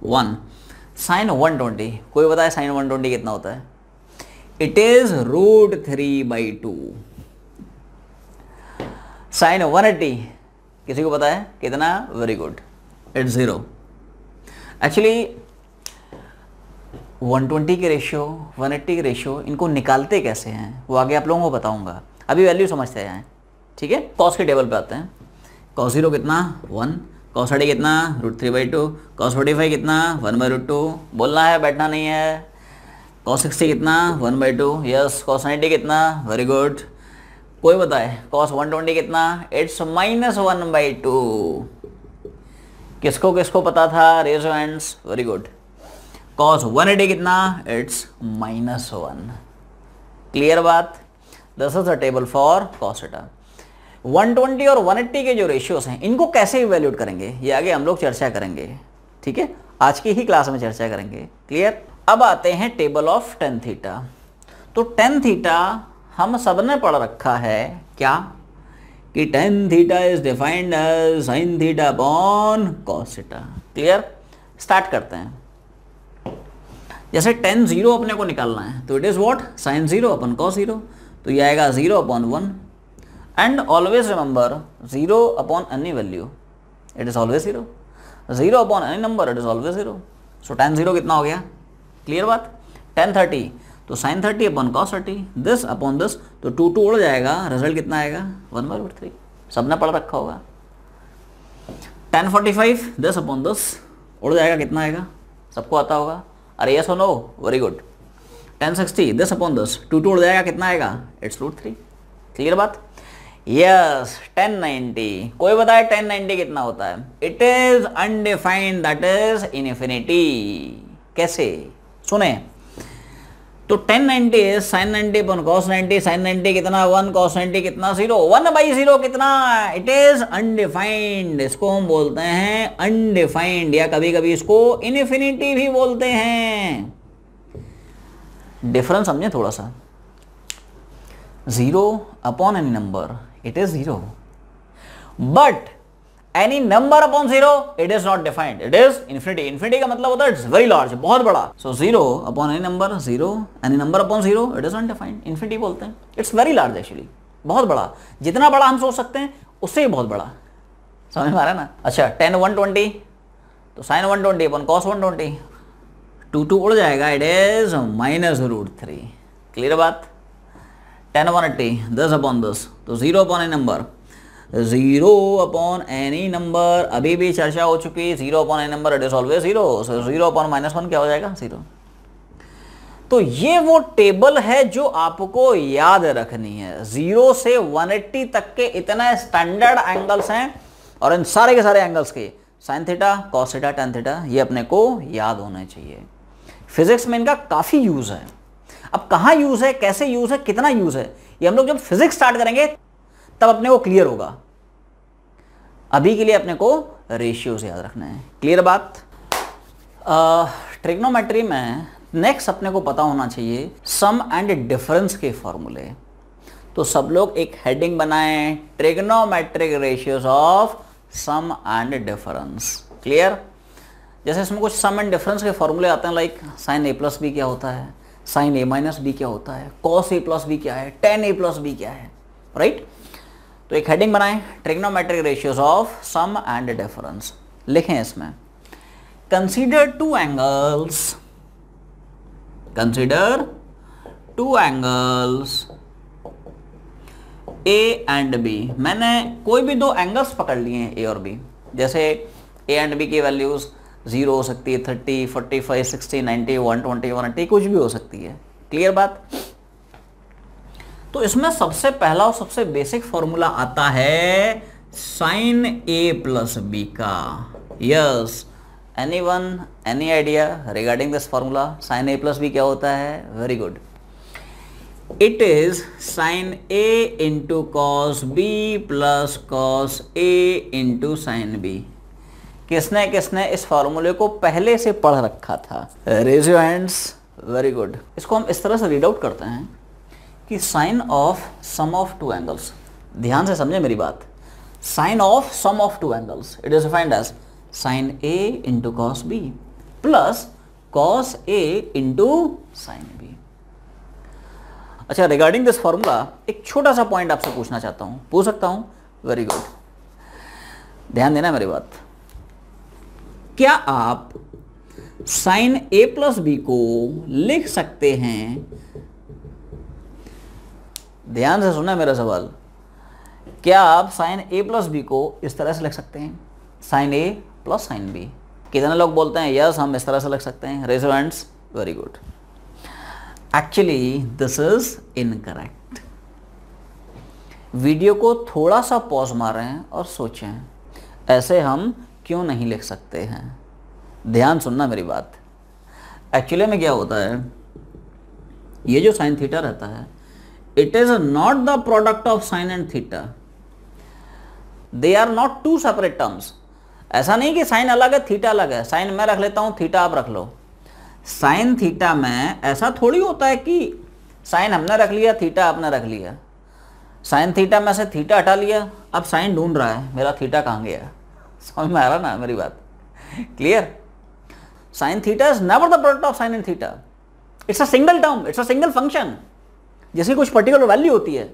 1। साइन 120, कोई बताए साइन 120 कितना होता है, इट इज √3/2। साइन 180 किसी को पता है कितना, वेरी गुड, इट्स 0। एक्चुअली 120 के रेशियो, 180 के रेशियो, इनको निकालते कैसे हैं वो आगे आप लोगों को बताऊंगा। अभी वैल्यू समझते हैं, ठीक है। कॉस के टेबल पे आते हैं। कॉस 0 कितना, 1। कॉस 30 कितना, √3/2। कॉस 45 कितना, 1/2। बोलना है, बैठना नहीं है। कॉस 60 कितना, 1/2। यस। कॉस 90 कितना, वेरी गुड। कोई बताए कॉस 120 कितना, इट्स -1/2। किसको किसको पता था, raise your hands, very good. Cos 180 कितना, इट्स -1। क्लियर बात। This is the table for cos theta. 120 और 180 के जो रेशियोज हैं इनको कैसे इवैल्यूएट करेंगे ये आगे हम लोग चर्चा करेंगे, ठीक है, आज की ही क्लास में चर्चा करेंगे। क्लियर। अब आते हैं टेबल ऑफ टेन थीटा। तो टेन थीटा हम सबने पढ़ रखा है क्या, कि tan theta is defined as sine theta upon cos theta. Clear. Start करते हैं। जैसे टेन 0 अपने को निकालना है तो it is what, sine 0 upon cos 0। तो ये आएगा 0/1 and always remember 0 upon any value it is always 0, 0 upon any number it is always 0। So tan 0 कितना हो गया, क्लियर बात। tan 30 तो sine 30 upon cos 30, this upon this, तो 2 उड़ जाएगा, रिजल्ट कितना आएगा 1/√3। सबने पढ़ रखा होगा। tan 45 दिस अपॉन दिस, उड़ जाएगा, कितना आएगा, सबको आता होगा। अरे यस और नो, वेरी गुड। 1060 10 अपॉन 10, 2 उड़ जाएगा, कितना आएगा? It's root 3। क्लियर बात? यस 1090। कोई बताए 1090 कितना होता है? It is undefined, that is infinity. कैसे? सुने तो 1090 है sin 90 अपन cos 90, sin 90 कितना 1, cos 90 कितना 0, 1/0 कितना? It is undefined. इसको हम बोलते हैं अनडिफाइंड, या कभी कभी इसको इनफिनिटी भी बोलते हैं। डिफरेंस समझे थोड़ा सा। 0 upon any number it is 0, but any number upon 0 it is not defined, it is infinity। infinity का मतलब होता है it's very large, बहुत बड़ा। so 0 upon any number 0, any number upon 0 it is undefined, infinity बोलते हैं। it's very large actually, बहुत बड़ा, जितना बड़ा हम सोच सकते हैं उससे ही बहुत बड़ा। समझ में आ रहा है ना? अच्छा 10 120 तो sin 120 upon cos 120, 2 उड़ जाएगा, it is -√3। क्लियर बात? 10 180 10 अपॉन 10 तो 0 upon any number 0 upon any number, अभी भी चर्चा हो चुकी, 0 upon any number it is always 0, so 0 upon -1 क्या हो जाएगा? 0। तो ये वो टेबल है जो आपको याद रखनी है। 0 से 180 तक के इतने स्टैंडर्ड एंगल्स हैं, और इन सारे के सारे एंगल्स के sin theta, cos theta, tan theta, ये अपने को याद होना चाहिए। फिजिक्स में इनका काफी यूज है। अब कहाँ यूज है, कैसे यूज है, कितना यूज है, ये हम लोग जब फिजिक्स स्टार्ट करेंगे तब अपने को क्लियर होगा। अभी के लिए अपने को रेशियोज याद रखना है। क्लियर बात? ट्रिग्नोमेट्री में नेक्स्ट अपने को पता होना चाहिए सम एंड डिफरेंस के फॉर्मूले। तो सब लोग एक हेडिंग बनाएं, trigonometric ratios of sum and difference. Clear? जैसे इसमें कुछ सम एंड डिफरेंस के फॉर्मूले आते हैं, लाइक sin a + b क्या होता है, sin a - b क्या होता है, cos a + b क्या है, tan a + b क्या है, राइट? तो एक हेडिंग बनाएं, trigonometric ratios of sum and difference. लिखें इसमें consider two angles A and B. मैंने कोई भी दो एंगल्स पकड़ लिए हैं, ए और बी। जैसे ए एंड बी की वैल्यूज 0 हो सकती है, 30, 45, 60, 90, 120, 180, कुछ भी हो सकती है। क्लियर बात? तो इसमें सबसे पहला और सबसे बेसिक फॉर्मूला आता है sin a + b का। Yes, anyone, any idea regarding this formula? sin a + b क्या होता है? Very good, it is sin a × cos b + cos a × sin b। किसने किसने इस फॉर्मूले को पहले से पढ़ रखा था? Raise your hands. Very good. इसको हम इस तरह से रीड आउट करते हैं कि sine of sum of two angles, ध्यान से समझे मेरी बात, sine of sum of two angles it is defined as sin a × cos b + cos a × sin b। अच्छा, रिगार्डिंग दिस फॉर्मूला एक छोटा सा पॉइंट आपसे पूछना चाहता हूं, पूछ सकता हूं? वेरी गुड, ध्यान देना मेरी बात। क्या आप sin a + b को लिख सकते हैं? ध्यान से सुनना मेरा सवाल। क्या आप sin a + b को इस तरह से लिख सकते हैं, sin a + sin b? कितने लोग बोलते हैं यस हम इस तरह से लिख सकते हैं? Raise your hands. Very good. Actually this is incorrect. Video को थोड़ा सा पॉज मारें और सोचें, ऐसे हम क्यों नहीं लिख सकते हैं? ध्यान सुनना मेरी बात। एक्चुअली में क्या होता है, ये जो sin थीटा रहता है, it is not the product of sin and theta, they are not two separate terms. ऐसा नहीं कि sin अलग है थीटा अलग है, sin मैं रख लेता हूं, थीटा आप रख लो। sin थीटा में ऐसा थोड़ी होता है कि sin हमने रख लिया, थीटा आपने रख लिया। sin थीटा में से थीटा हटा लिया, अब sin ढूंढ रहा है मेरा थीटा कहाँ गया। समझ में आ रहा ना मेरी बात? Clear? sin theta is never the product of sin and theta, it's a single term, it's a single function जिसकी कुछ पर्टिकुलर वैल्यू होती है।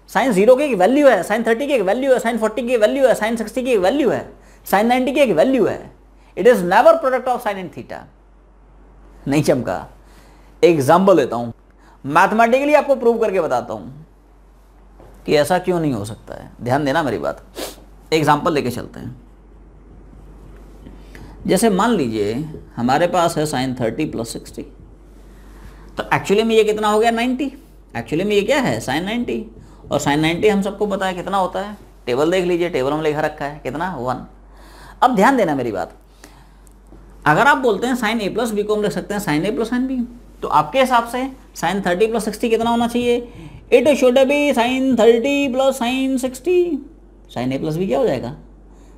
sin 0 की एक वैल्यू है, sin 30 की एक वैल्यू है, sin 40 की एक वैल्यू है, sin 60 की एक वैल्यू है, sin 90 की एक वैल्यू है। It is never product of sin and theta. नहीं चमका? एग्जाम्पल देता हूं, मैथमेटिकली आपको प्रूव करके बताता हूं कि ऐसा क्यों नहीं हो सकता है। ध्यान देना मेरी बात। एग्जाम्पल लेके चलते हैं। जैसे मान लीजिए हमारे पास है sin 30 + 60, तो एक्चुअली में ये कितना हो गया 90, एक्चुअली में ये क्या है साइन 90, और साइन 90 हम सबको पता है कितना होता है, टेबल देख लीजिए, टेबल में लिखा रखा है कितना 1। अब ध्यान देना मेरी बात, अगर आप बोलते हैं साइन ए प्लस बी को हम लिख सकते हैं sine A plus sine B, तो आपके हिसाब से साइन 30 प्लस 60 कितना होना चाहिए, it should be sine 30 plus sine 60, sine A plus B क्या हो जाएगा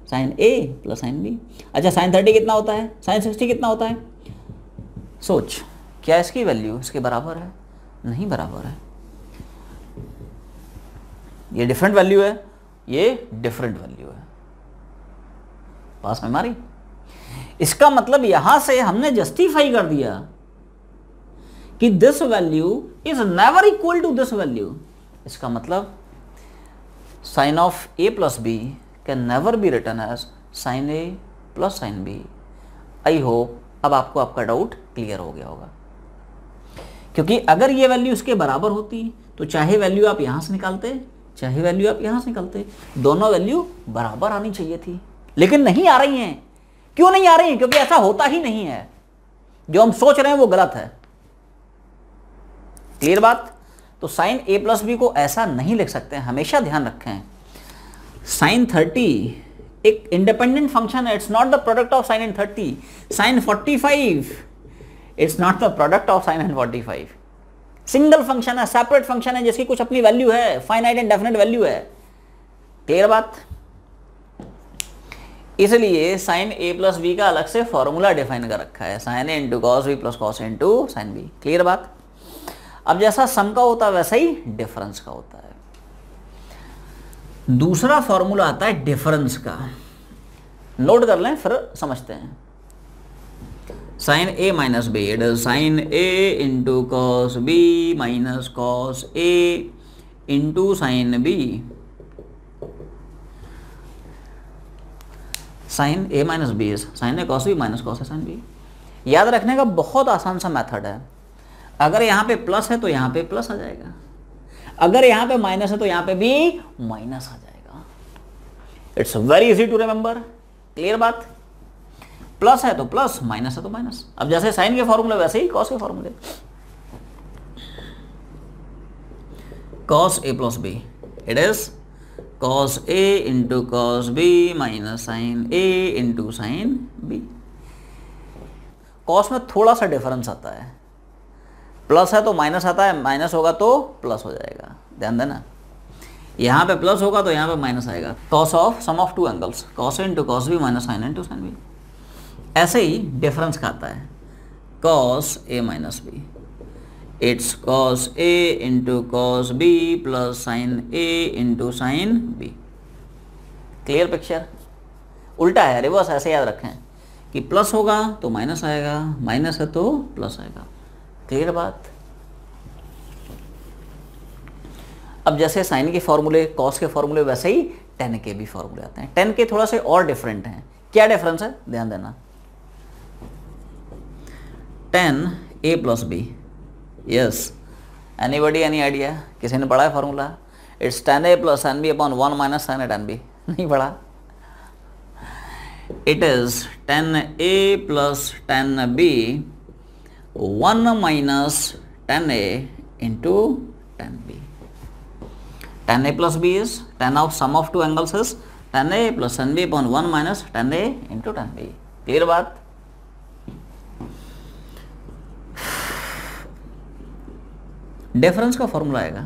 sine A plus sine B. अच्छा साइन 30 कितना होता है, साइन 60 कितना होता है, सोच क्या इसकी वैल्यू इसके बराबर है, नहीं बराबर है, ये डिफरेंट वैल्यू है, ये डिफरेंट वैल्यू है, पास में हमारी। इसका मतलब यहां से हमने जस्टिफाई कर दिया कि this value is never equal to this value. इसका मतलब sine of A plus B can never be written as sine A plus sine B. I hope अब आपको आपका डाउट क्लियर हो गया होगा, क्योंकि अगर ये वैल्यू इसके बराबर होती तो चाहे वैल्यू आप यहां से निकालते चाहे वैल्यू आप यहां से निकालते, दोनों वैल्यू बराबर आनी चाहिए थी, लेकिन नहीं आ रही हैं। क्यों नहीं आ रही हैं? क्योंकि ऐसा होता ही नहीं है, जो हम सोच रहे हैं वो गलत है। क्लियर बात? तो साइन ए प्लस बी को ऐसा नहीं लिख सकते, हमेशा ध्यान रखें। साइन 30 एक इंडिपेंडेंट फंक्शन है, it's not the product of sine and 30। Sine 45 it's not the product of sine and 45। Single function है, सेपरेट फंक्शन है, जिसकी कुछ अपनी वैल्यू है, फाइनाइट एंड डेफिनेट वैल्यू है। क्लियर बात? इसलिए साइन ए प्लस बी का अलग से फॉर्मूला डिफाइन कर रखा है, sine A into cos B plus cos A into sine B. Clear बात? अब जैसा सम का होता है वैसा ही डिफरेंस का होता है। दूसरा फॉर्मूला आता है डिफरेंस का, नोट कर लें फिर समझते हैं। Sine A minus B, it is sine A into cos B minus cos A into sine B. Sine A minus B is sine A cos B minus cos A sine B. याद रखने का बहुत आसान सा method है। अगर यहाँ पे प्लस है तो यहाँ पे प्लस आ जाएगा, अगर यहाँ पे माइनस है तो यहाँ पे भी माइनस आ जाएगा। It's very easy to remember. Clear बात? प्लस है तो प्लस, माइनस है तो माइनस। अब जैसे साइन के फॉर्मूले वैसे ही कॉस के फॉर्मूले। Cos A plus B, it is cos a into cos B minus sine a into sine B. Cos में थोड़ा सा डिफरेंस आता है, प्लस है तो माइनस आता है, माइनस होगा तो प्लस हो जाएगा, ध्यान देना। यहाँ पे प्लस होगा तो यहाँ पे माइनस आएगा। Cos of sum of two angles, cos A into cos B minus sine into sine B. ऐसे ही डिफरेंस का आता है cos A minus B, it's cos A into cos B plus sine A into sine B. Clear picture? उल्टा है, reverse. ऐसे याद रखें कि प्लस होगा तो माइनस आएगा, माइनस है तो प्लस आएगा। क्लियर बात? अब जैसे साइन के फॉर्मूले, कॉस के फॉर्मूले, वैसे ही टेन के भी फॉर्मूले आते हैं। टेन के थोड़ा से और डिफरेंट हैं। क्या डिफरेंस है ध्यान देना। Tan A plus B, yes, anybody any idea? किसी ने पढ़ा है formula? It's tan A plus and B upon 1 minus sine A tan B. नहीं पढ़ा? It is tan A plus tan B 1 minus tan A into tan B. Tan A plus B is tan of sum of two angles is tan A plus tan B upon 1 minus tan A into tan B. Clear बात? Difference का formula आएगा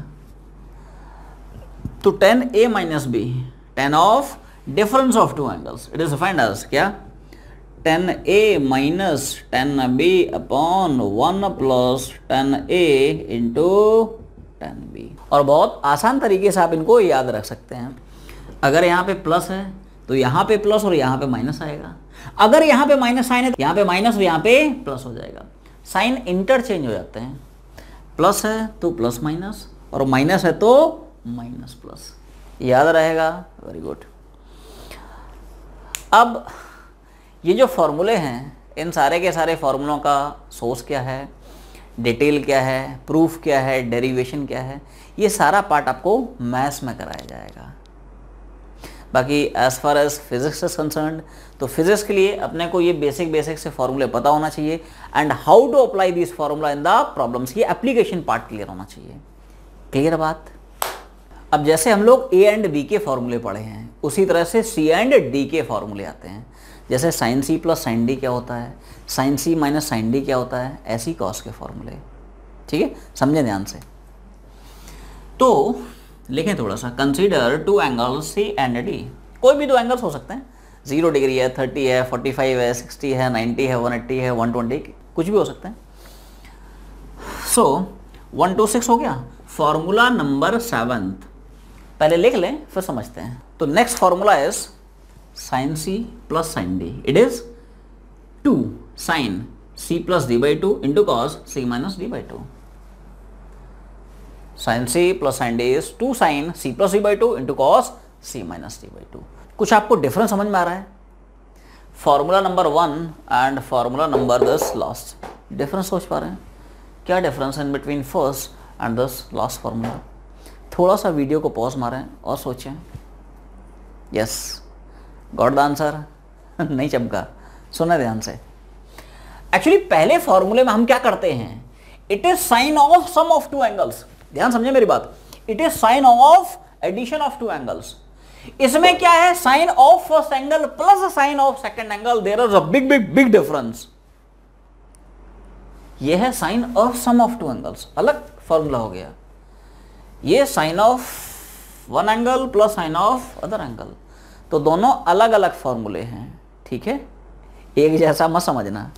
तो tan A minus B, tan of difference of two angles, it is defined as क्या? Tan A minus tan B upon 1 plus tan A into tan B. और बहुत आसान तरीके से आप इनको याद रख सकते हैं। अगर यहाँ पे प्लस है तो यहाँ पे प्लस और यहाँ पे माइनस आएगा। अगर यहाँ पे माइनस साइन है तो यहाँ पे माइनस और यहाँ पे प्लस हो जाएगा। साइन इंटरचेंज हो जाते हैं, प्लस है तो प्लस माइनस और माइनस है तो माइनस प्लस। याद रहेगा? Very good. अब ये जो फॉर्मूले हैं, इन सारे के सारे फॉर्मूलों का सोर्स क्या है, डिटेल क्या है, प्रूफ क्या है, डेरिवेशन क्या है, ये सारा पार्ट आपको मैथ्स में कराया जाएगा। बाकी as far as physics is concern, तो फिजिक्स के लिए अपने को ये बेसिक से फॉर्मूले पता होना चाहिए and how to apply this formula in the problems, ये एप्लीकेशन पार्ट क्लियर होना चाहिए। क्लियर बात? अब जैसे हम लोग ए एंड बी के फॉर्मूले पढ़े हैं, उसी तरह से सी एंड डी के फॉर्मूले आते हैं। जैसे sine C plus sine D क्या होता है, sine C minus sine D क्या होता है, ऐसी कॉस के फॉर्मूले। ठीक है, समझे ध्यान से। तो लिखें थोड़ा सा, consider two angles C and D. कोई भी दो एंगल्स हो सकते हैं, 0 डिग्री है, 30 है, 45 है, 60 है, 90 है, 180 है, 120, कुछ भी हो सकते हैं। सो 1 to 6 हो गया। फॉर्मूला नंबर 7 पहले लिख लें फिर समझते हैं। तो next formula is sine C plus sine D, it is 2 sine C plus D by 2 into cos C minus D by 2। Sine C plus sine D is 2 sine C plus D by 2 into cos C minus D by 2। कुछ आपको difference समझ में आ रहा है? Formula number 1 and formula number this last, difference सोच पा रहे हैं? क्या difference in between first and this last formula? थोड़ा सा वीडियो को पॉज मारें और सोचें। Yes, got the answer? नहीं चमका, सुना ध्यान से। एक्चुअली पहले फॉर्मूले में हम क्या करते हैं, it is sine of sum of two angles. ध्यान समझे मेरी बात, it is sine of addition of two angles. इसमें क्या है, sine of first angle plus sine of second angle, there is a big big big difference. ये है sine of sum of two angles, अलग फॉर्मूला हो गया। ये sine of one angle plus sine of other angle, तो दोनों अलग अलग फॉर्मूले हैं। ठीक है, एक जैसा मत समझना।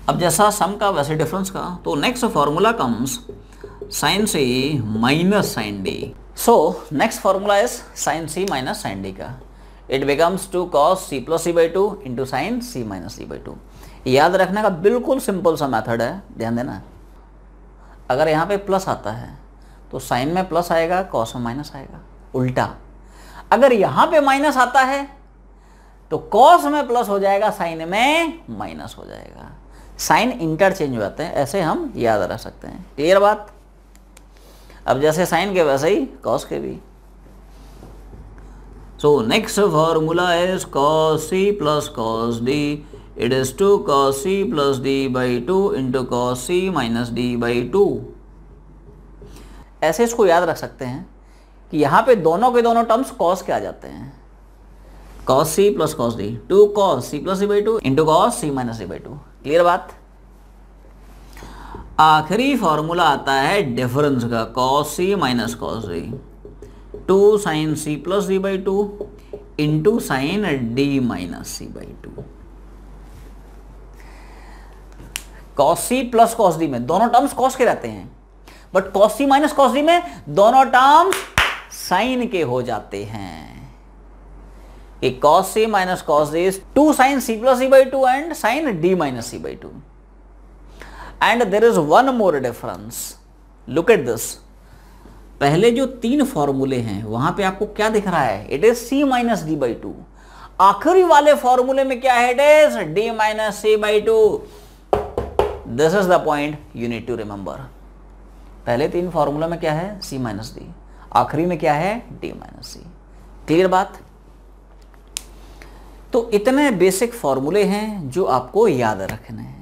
अब जैसा सम का वैसे डिफरेंस का, तो next formula comes sine C minus sine D. So next formula is sine C minus sine D का, it becomes 2 cos c plus C by 2 into sine C minus C by 2। याद रखने का बिल्कुल simple सा method है, ध्यान देना। अगर यहाँ पे प्लस आता है तो साइन में प्लस आएगा, कॉस में माइनस आएगा, उल्टा। अगर यहाँ पे माइनस आता है तो कॉस में प्लस हो जाएगा, साइन में माइनस हो जाएगा। साइन इंटरचेंज हो जाते हैं, ऐसे हम याद रख सकते हैं। क्लियर बात? अब जैसे साइन के वैसे ही कॉस के भी। सो next formula is cos c plus cos d, it is 2 cos c plus d by 2 into cos c minus d by 2। ऐसे इसको याद रख सकते हैं कि यहाँ पे दोनों के दोनों टर्म्स cos के आ जाते हैं। cos c plus cos d, 2 cos c plus d by 2 into cos c minus d by 2। Clear बात? आखिरी फॉर्मूला आता है डिफरेंस का, cos c minus cos d, 2 sine c plus d by 2 into sine d minus c by 2। cos c plus cos d में दोनों terms cos के रहते हैं, but cos c minus cos d में दोनों टर्म्स साइन के हो जाते हैं। एक cos c minus cos d is 2 sin c plus c by 2 and sin d minus c by 2. And there is one more difference. Look at this. पहले जो 3 फॉर्मूले हैं वहां पे आपको क्या दिख रहा है, it is c minus d by 2। आखिरी वाले फॉर्मूले में क्या है, it is d minus c by 2। This is the point you need to remember. पहले 3 फॉर्मूला में क्या है, c माइनस d, आखिरी में क्या है, d माइनस c। क्लियर बात? तो इतने बेसिक फॉर्मूले हैं जो आपको याद रखने हैं।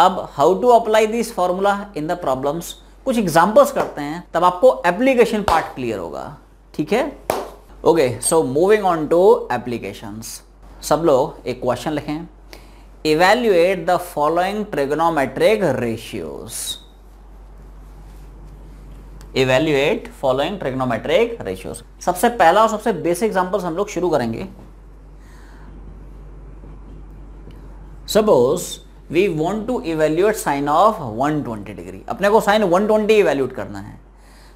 अब how to apply this formula in the problems, कुछ एग्जांपल्स करते हैं, तब आपको एप्लीकेशन पार्ट क्लियर होगा। ठीक है, okay. So moving on to applications. सब लोग एक क्वेश्चन लिखें, evaluate the following trigonometric ratios. Evaluate following trigonometric ratios. सबसे पहला और सबसे बेसिक एग्जांपल्स हम लोग शुरू करेंगे। Suppose we want to evaluate sine of 120 degree. अपने को साइन 120 इवेल्यूएट करना है।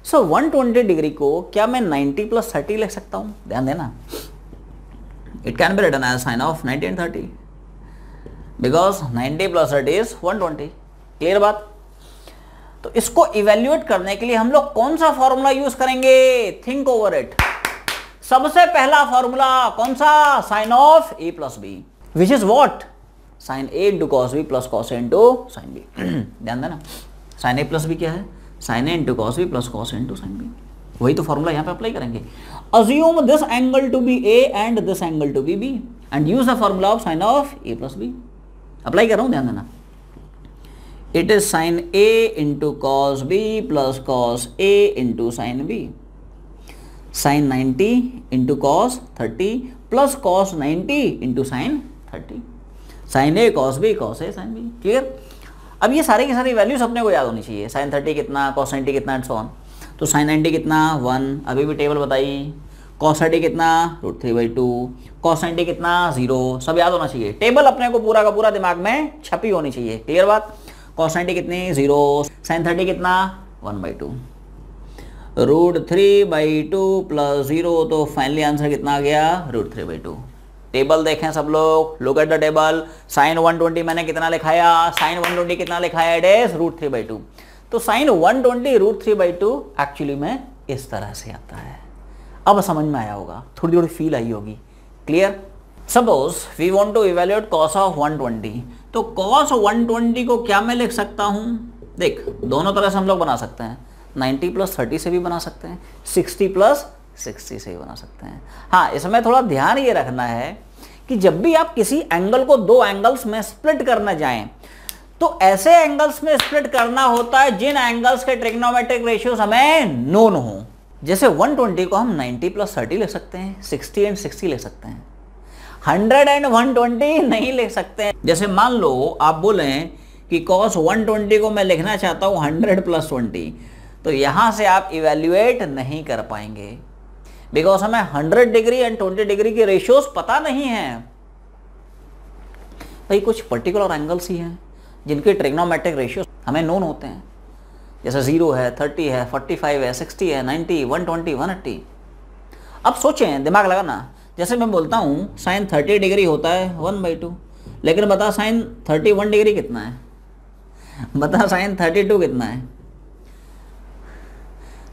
सो 120 डिग्री को क्या मैं 90 प्लस 30 लिख सकता हूं? ध्यान देना, it can be written as sine of 90 and 30 because 90 plus 30 is 120। Clear बात? तो इसको इवेल्यूएट करने के लिए हम लोग कौन सा फॉर्मूला यूज करेंगे? Think over it. सबसे पहला फॉर्मूला कौन सा? Sine of a plus B, which is what? Sine a into cos B plus cos a into sine B. ध्यान देना, साइन a प्लस बी क्या है? Sine a into cos B plus cos a into sine B. वही तो formula यहाँ पे apply करेंगे। Assume this angle to be A and this angle to B B and use the formula of sine of A plus B. Apply कर रहा हूँ, ध्यान देना। It is sine A into cos B plus cos A into sine B, sine 90 into cos 30 plus cos 90 into sine 30, sine A cos B cos A sine B. Clear? अब ये सारी की सारी वैल्यूज अपने को याद होनी चाहिए। साइन 30 कितना, कॉस 90 कितना एंड सो ऑन। तो साइन 90 कितना 1, अभी भी टेबल बताई। कॉस 30 कितना √3/2, कॉस 90 कितना 0, सब याद होना चाहिए। टेबल अपने को पूरा का पूरा दिमाग में छपी होनी चाहिए। क्लियर बात? कॉस 90 कितनी 0, साइन 30 कितना 1/2, √3/2 प्लस 0, तो फाइनली आंसर कितना आ गया √3/2। टेबल देखें सब लोग, look at the table. Sine 120 मैंने कितना लिखाया, साइन 120 कितना लिखाया, इट इज √3/2। तो साइन 120 √3/2 एक्चुअली में इस तरह से आता है। अब समझ में आया होगा, थोड़ी थोड़ी फील आई होगी। Clear? Suppose we want to evaluate cos of 120, तो कॉस 120 को क्या मैं लिख सकता हूं? देख, दोनों तरह से हम लोग बना सकते हैं। 90 + 30 से भी बना सकते हैं, 60 + 60 से भी बना सकते हैं। हाँ, इसमें थोड़ा ध्यान ये रखना है कि जब भी आप किसी एंगल को दो एंगल्स में स्प्लिट करने जाएं, तो ऐसे एंगल्स में स्प्लिट करना होता है जिन एंगल्स के ट्रिग्नोमेट्रिक रेशियोज हमें नोन हो। जैसे 120 को हम 90 + 30 लिख सकते हैं, 60 एंड 60 लिख सकते हैं, 100 एंड 120 नहीं लिख सकते हैं। जैसे मान लो आप बोलें कि cos 120 को मैं लिखना चाहता हूं 100 + 20, तो यहां से आप इवेल्युएट नहीं कर पाएंगे, बिकॉज हमें 100 डिग्री एंड 20 डिग्री के रेशियोज पता नहीं है। भाई कुछ पर्टिकुलर एंगल्स ही हैं जिनके ट्रिग्नोमेट्रिक रेशियोज हमें नोन होते हैं, जैसे 0 है, 30 है, 45 है, 60 है, 90, 120, 180। अब सोचें, दिमाग लगाना। जैसे मैं बोलता हूँ साइन 30 डिग्री होता है 1/2, लेकिन बता साइन 31 डिग्री कितना है, बता साइन 32 कितना है।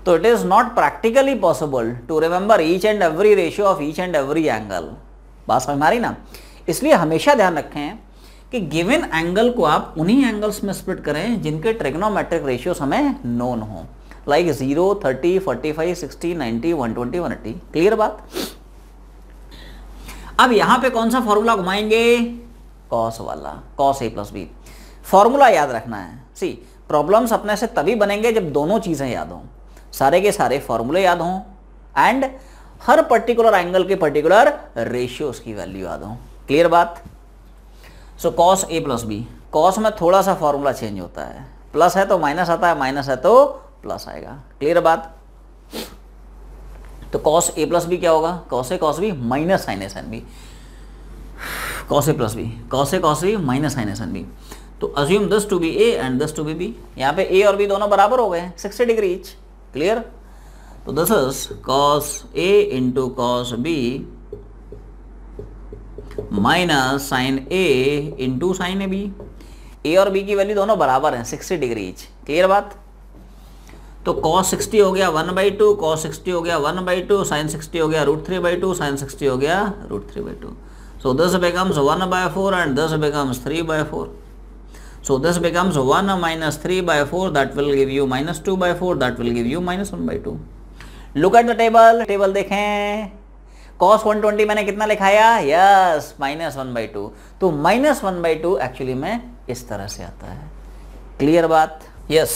तो it is not practically possible to remember each and every ratio of each and every angle. बात समझ में आ रही ना? इसलिए हमेशा ध्यान रखें कि गिवन एंगल को आप उन्हीं एंगल्स में स्प्लिट करें जिनके ट्रिग्नोमेट्रिक रेशियोज हमें नोन हो, लाइक 0, 30, 45, 60, 90, 120, 180। क्लियर बात? अब यहां पे कौन सा फॉर्मूला घुमाएंगे? कॉस वाला, cos a + b। फॉर्मूला याद रखना है। सी, प्रॉब्लम्स अपने से तभी बनेंगे जब दोनों चीजें याद हों, सारे के सारे फॉर्मूले याद हों एंड हर पर्टिकुलर एंगल के पर्टिकुलर रेशियोज की वैल्यू याद हों। क्लियर बात? सो cos a + b, cos में थोड़ा सा फॉर्मूला चेंज होता है, प्लस है तो माइनस आता है, माइनस है तो प्लस आएगा। क्लियर बात? तो cos a + b क्या होगा? cos a cos b minus sin a sin b, cos a + b, cos a cos b minus sin a sin b। तो assume this to be a and this to be b। यहाँ पे a और b दोनों बराबर हो गए, 60 degree each. Clear? तो this is cos a into cos b minus sine a into sine b। a और b की वैल्यू दोनों बराबर हैं, 60 डिग्री ईच। क्लियर बात? तो cos 60 हो गया 1/2, cos 60 हो गया 1/2, sin 60 हो गया √3/2, sin 60 हो गया √3/2। So this becomes 1/4 and this becomes 3/4. So this becomes 1 minus 3/4, that will give you minus 2/4, that will give you minus 1/2. Look at the table, table देखें। cos 120 मैंने कितना लिखाया? यस, -1/2। तो -1/2 एक्चुअली में इस तरह से आता है। क्लियर बात? Yes.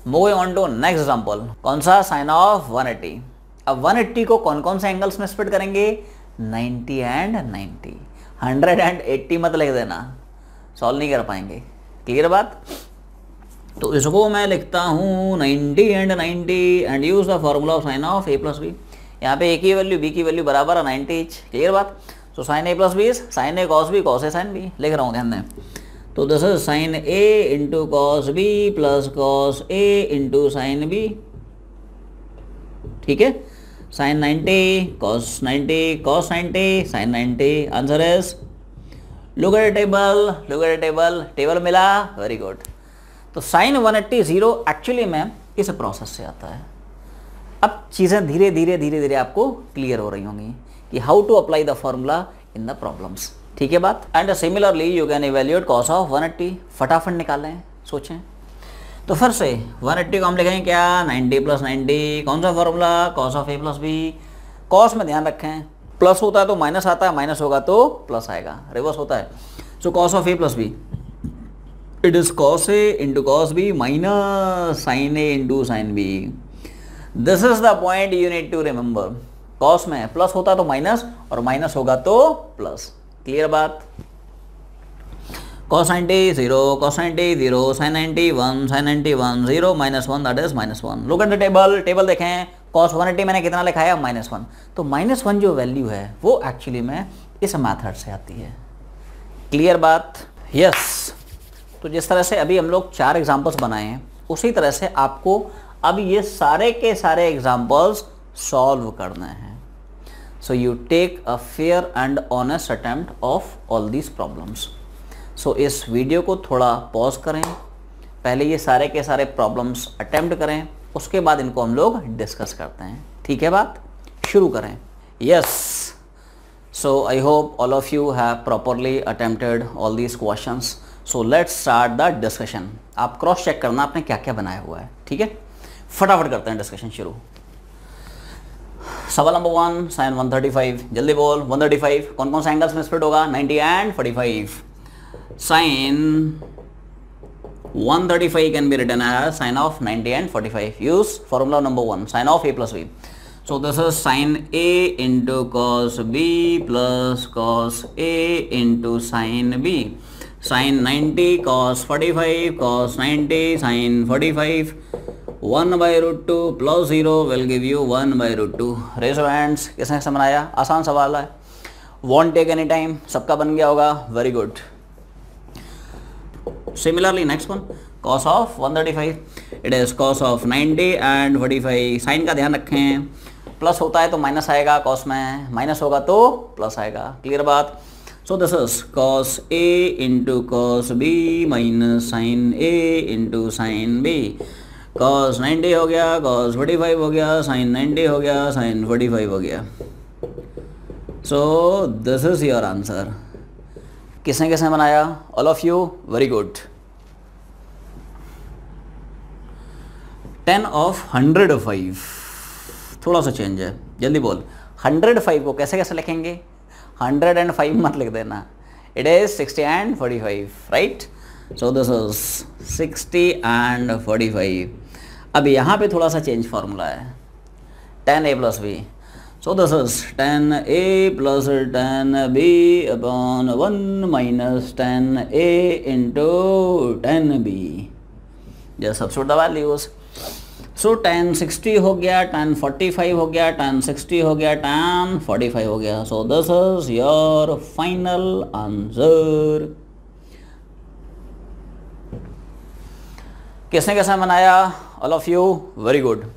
Moving on to next example. कौन सा? Sine of 180। अब 180 को कौन कौन से एंगल्स में स्प्लिट करेंगे? 90 एंड 90। 100 एंड 80 मत लिख देना, सॉल्व नहीं कर पाएंगे। क्लियर बात? तो इसको मैं लिखता हूँ 90 and 90 and use the formula of sine of a + b। यहाँ पे a की वैल्यू b की वैल्यू बराबर है 90 ईच। क्लियर बात? So sine a + b sine a cos b cos a sin b लिख रहा हूँ, ध्यान दें। तो this is sine a into cos b plus cos a into sine b। ठीक है? Sine 90 cos 90 cos 90 sine 90। Answer is, look at table, look at table. Table मिला? Very good. तो साइन 180 0 एक्चुअली में इस प्रोसेस से आता है। अब चीज़ें धीरे धीरे धीरे धीरे आपको क्लियर हो रही होंगी कि how to apply the formula in the problems. ठीक है बात? And similarly you can evaluate cos of 180। फटाफट निकालें, सोचें। तो फिर से 180 को हम लिखेंगे क्या, 90 + 90, कौन सा formula, cos of a + b। cos में ध्यान रखें प्लस होता है तो माइनस आता है, माइनस होगा तो प्लस आएगा, रिवर्स होता है। So cos of a + b, it is cos a into cos b minus sin a into sin b। This is the point you need to remember. cos में plus होता है तो minus, और minus होगा तो plus. Clear बात। cos 90 0, cos 90 0, sin 90 1, sin 90 1 0, -1 that is -1। Look at the table, table देखें। cos 180 मैंने कितना लिखा है, -1। तो -1 जो वैल्यू है वो एक्चुअली में इस मेथड से आती है। क्लियर बात। यस। तो जिस तरह से अभी हम लोग 4 एग्जांपल्स बनाए हैं, उसी तरह से आपको अब ये सारे के सारे एग्जांपल्स सॉल्व करने हैं। So you take a fair and honest attempt of all these problems. So इस वीडियो को थोड़ा पॉज करें, पहले ये सारे के सारे प्रॉब्लम्स अटेम्प्ट करें, उसके बाद इनको हम लोग डिस्कस करते हैं। ठीक है बात, शुरू करें। Yes. So I hope all of you have properly attempted all these questions. So let's start the discussion. आप क्रॉस चेक करना आपने क्या क्या बनाया हुआ है, ठीक है। फटाफट करते हैं डिस्कशन शुरू। सवाल नंबर 1, साइन 135, जल्दी बोल। 135 कौन कौन सा एंगल्स में स्प्लिट होगा, 90 and 45। Sin 135 can be written as sin of 90 and 45. Use formula number 1, sin of a plus b. So this is sin a into cos b plus cos a into sin b. Sin 90 cos 45 cos 90 sin 45. 1 by root 2 plus 0 will give you 1 by root 2. Raise your hands. किसने कैसे बनाया, आसान सवाल है, won't take any time, सबका बन गया होगा, very good. Similarly next one, cos of 135, it is cos of 90 and 45. Sign का ध्यान रखें, प्लस होता है तो माइनस आएगा, cos में माइनस होगा तो प्लस आएगा। क्लियर बात। सो this is cos a into cos b minus sin a into sin b। cos 90 हो गया, cos 45 हो गया, sin 90 हो गया, sin 45 हो गया। सो दिस इज योर आंसर। किसने किसने बनाया, all of you, very good. 10 of 105, थोड़ा सा चेंज है, जल्दी बोल। 105 को कैसे कैसे लिखेंगे, 105 मत लिख देना, it is 60 and 45, right. So this is 60 and 45। अब यहाँ पे थोड़ा सा चेंज फॉर्मूला है, 10a plus b। So this is 10a plus 10b upon 1 minus 10a into 10b. Just substitute the values. So tan 60 हो गया, tan 45 हो गया, tan 60 हो गया, tan 45 हो गया। So this is your final answer. किसने कैसा बनाया, all of you, very good.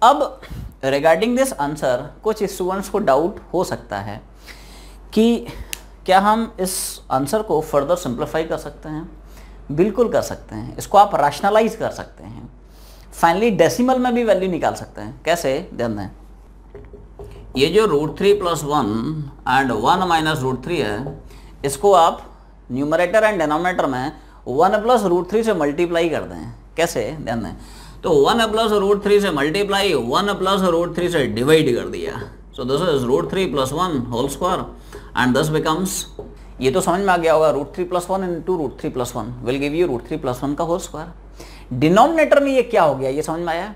अब रिगार्डिंग दिस आंसर कुछ स्टूडेंट्स को डाउट हो सकता है कि क्या हम इस आंसर को फर्दर सिंप्लीफाई कर सकते हैं। बिल्कुल कर सकते हैं, इसको आप रैशनलाइज कर सकते हैं, फाइनली डेसिमल में भी वैल्यू निकाल सकते हैं। कैसे, ध्यान दें, ये जो √3 + 1 एंड 1 माइनस √3 है, इसको आप न्यूमरेटर एंड डिनोमिनेटर में 1 + √3 से मल्टीप्लाई कर दें। कैसे, ध्यान दें, तो 1 + √3 से मल्टीप्लाई, 1 + √3 से डिवाइड कर दिया। So this is √3 + 1 whole square and this becomes, ये तो समझ में आ गया होगा, √3 + 1 इंटू √3 + 1 विल गिव यू √3 + 1 का होल स्क्वायर। डिनोमिनेटर में ये क्या हो गया, ये समझ में आया।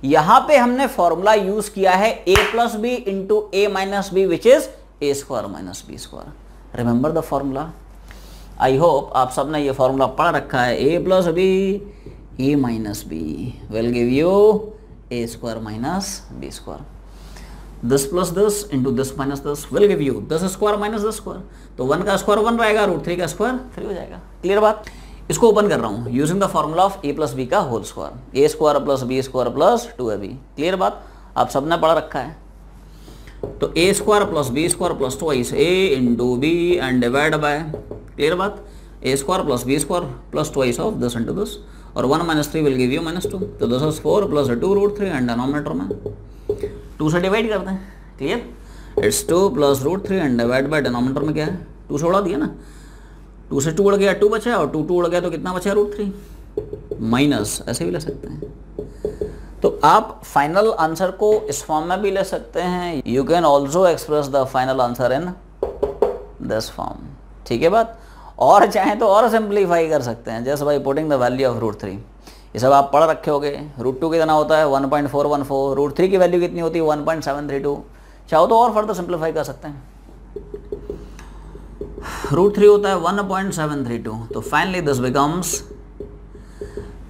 यहाँ पे हमने फॉर्मूला यूज किया है a + b into a - b which is a² - b²। Remember the formula. I hope आप सबने ये फॉर्मूला पढ़ रखा है, a + b a minus b will give you a² - b²। this plus this into this minus this will give you this square minus this square। तो 1 का square 1 रहेगा, √3 का स्क्वायर 3 हो जाएगा। क्लियर बात। इसको ओपन कर रहा हूँ using the formula of a + b का whole square, a² + b² + 2ab। Clear बात, आप सबने पढ़ रखा है। तो a² + b² + twice a into b and divide by, clear बात, a² + b² + twice of this into this, और 1 - 3 will give you -2। तो दिस इज 4 + 2 √3 एंड डिनोमिनेटर में 2 से डिवाइड करते हैं। Clear, it's 2 + √3 and divide by denominator में क्या है, 2 से उड़ा दिया ना, 2 से 2 उड़ गया, 2 बचा, और 2 उड़ गया तो कितना बचा, √3। माइनस, ऐसे भी ले सकते हैं। तो आप फाइनल आंसर को इस फॉर्म में भी ले सकते हैं। You can also express the final answer in this form, ठीक है बात। और चाहें तो और सिंप्लीफाई कर सकते हैं, just by putting the value of root 3। ये सब आप पढ़ रखे होगे। रूट 2 कितना होता है 1.414, रूट 3 की वैल्यू कितनी होती है 1.732। चाहो तो और फर्दर सिंप्लीफाई कर सकते हैं। रूट 3 होता है 1.732, तो फाइनली दिस बिकम्स,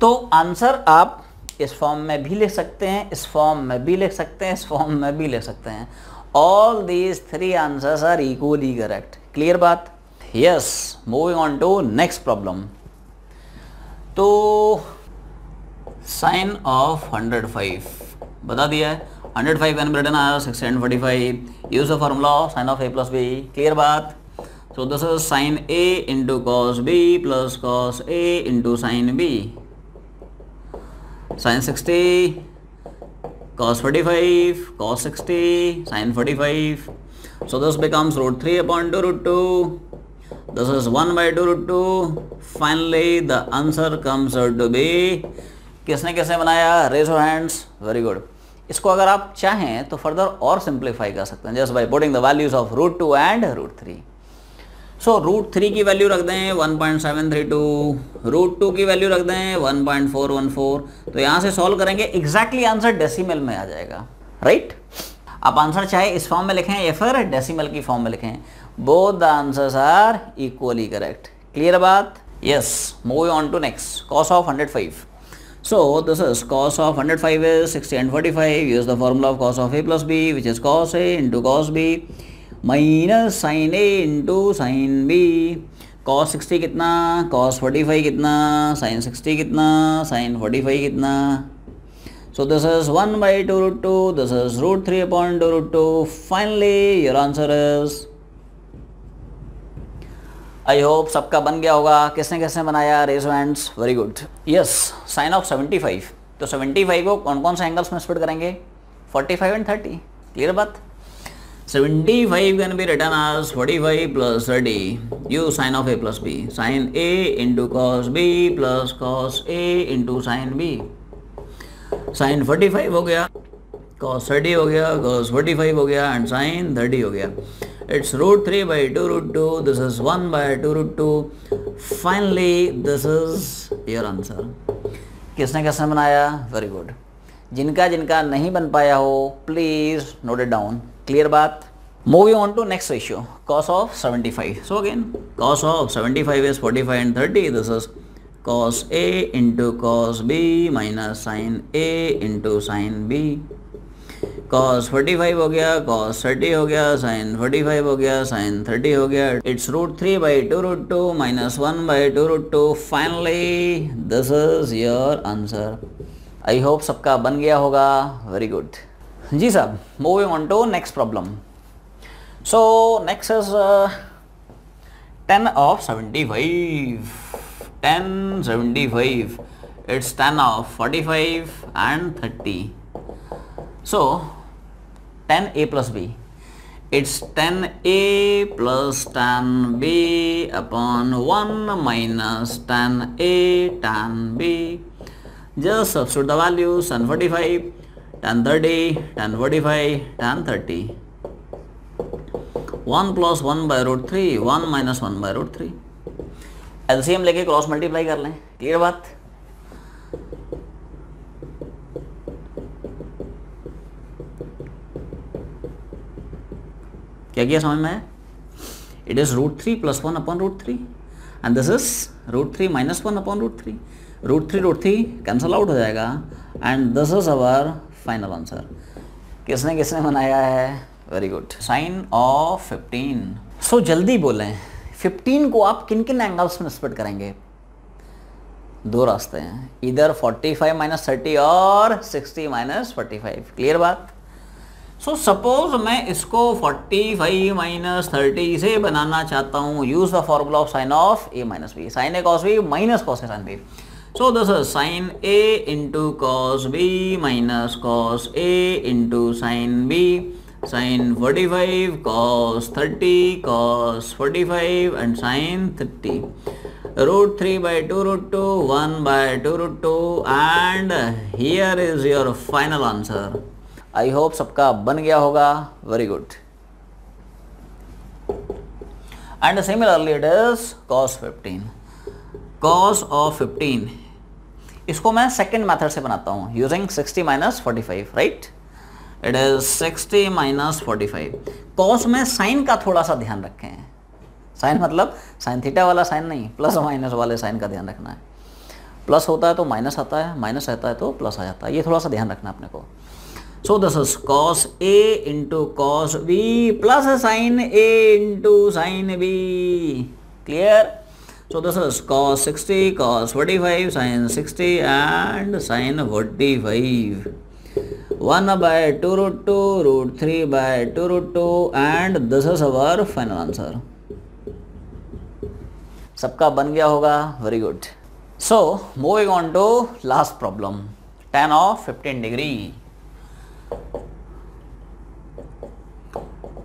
तो आंसर आप इस फॉर्म में भी लिख सकते हैं, इस फॉर्म में भी लिख सकते हैं, इस फॉर्म में भी लिख सकते हैं। All these 3 answers are equally correct. Clear बात? Yes, moving on to next problem. तो साइन ऑफ 105 बता दिया है। 105 can be written as 60 and 45। Use the formula of sine of a plus b। Clear बात? So this is sin A into cos B plus cos A into sin B. Sin 60, cos 45, cos 60, sin 45. So this becomes root 3 upon 2 root 2. This is 1 by 2 root 2. Finally the answer comes out to be, किसने कैसे बनाया? Raise your hands. Very good. इसको अगर आप चाहें तो further और simplify कर सकते हैं, just by putting the values of root 2 and root 3। So root 3 की वैल्यू रख दें 1.732, रूट 2 की वैल्यू रख दें 1.414। तो यहाँ से सॉल्व करेंगे, एग्जैक्टली आंसर डेसिमल में आ जाएगा, राइट? आप आंसर चाहे इस फॉर्म में लिखें या फिर डेसिमल की फॉर्म में लिखें, both the answers are equally correct. Clear बात? Yes, moving on to next, cos of 105। So this is cos of 105 is 60 and 45. Use the formula of cos of a plus b, which is cos a into cos b minus sin a into sin b। cos 60 कितना, cos 45 कितना, sin 60 कितना, sin 45 कितना। So this is 1 by 2 root 2. This is root 3 upon 2 root 2. Finally your answer is, I hope सबका बन गया होगा। किसने किसने बनाया? Raise your hands. Very good. Yes, sine of 75। तो 75 को कौन कौन से एंगल्स में स्प्लिट करेंगे? 45 एंड 30। क्लियर बात? 75 can be written as 45 plus 30। You sine of A plus B, sine A into cos B plus cos A into sine B. Sine 45 हो गया, cos 30 हो गया, cos 45 हो गया एंड sin 30 हो गया। It's root 3 by 2 root 2. This is 1 by 2 root 2. Finally, this is your answer. किसने किसने बनाया? Very good. जिनका जिनका नहीं बन पाया हो, please note it down. Clear बात? Moving on to next ratio, cos of 75. So again, cos of 75 is 45 and 30. This is cos A into cos B minus sin A into sin B. cos 45 हो गया, cos 30 हो गया, sin 45 हो गया, sin 30 हो गया। It's root 3 by 2 root 2 minus 1 by 2 root 2. Finally, this is your answer. I hope सबका बन गया होगा। Very good. जी साहब, moving on to next problem. So next is 10 of 75. 10 75. It's 10 of 45 and 30. So 10a plus b, it's 10a plus 10b upon 1 minus 10a tan b. Just substitute the values, tan 45, tan 30, tan 45, tan 30. 1 plus 1 by root 3, 1 minus 1 by root 3. LCM लेके cross multiply कर लें। Clear बात? क्या किया समझ में? It is root 3 plus 1 upon root 3 and this is root 3 minus 1 upon root 3। Root 3 cancel out हो जाएगा and this is our final answer. किसने किसने बनाया है? Very good. Sine of 15। So जल्दी बोलें, 15 को आप किन किन एंगल्स में स्प्लिट करेंगे? दो रास्ते हैं, इधर 45 माइनस 30 और 60 माइनस 45। क्लियर बात? सो सपोज मैं इसको 45 माइनस 30 से बनाना चाहता हूँ। Use the formula of sine of A minus B, sine A cos B minus cos A sine B. So this is sine A into cos B minus cos A into sine B. Sine 45 cos 30 cos 45 and sin 30 √3/2 √2, 1/2 √2 and here is your final answer. I hope सबका बन गया होगा. Very good. And similarly it is cos 15. Cos of 15 इसको मैं second method से बनाता हूँ using 60 - 45, right. It is 60 - 45. Cos में साइन का थोड़ा सा ध्यान रखें. साइन मतलब साइन थीटा वाला साइन नहीं, प्लस माइनस वाले साइन का ध्यान रखना है. प्लस होता है तो माइनस आता है, माइनस रहता है तो प्लस आ जाता है. ये थोड़ा सा ध्यान रखना अपने को. सो this is cos A into cos B plus sign A into sine B. Clear. So this is cos 60, cos 45, sin 60 and sin 45. 1/2 √2, √3/2 √2 and this is our final answer. सबका बन गया होगा. Very good. So moving on to last problem. Tan of 15 degree.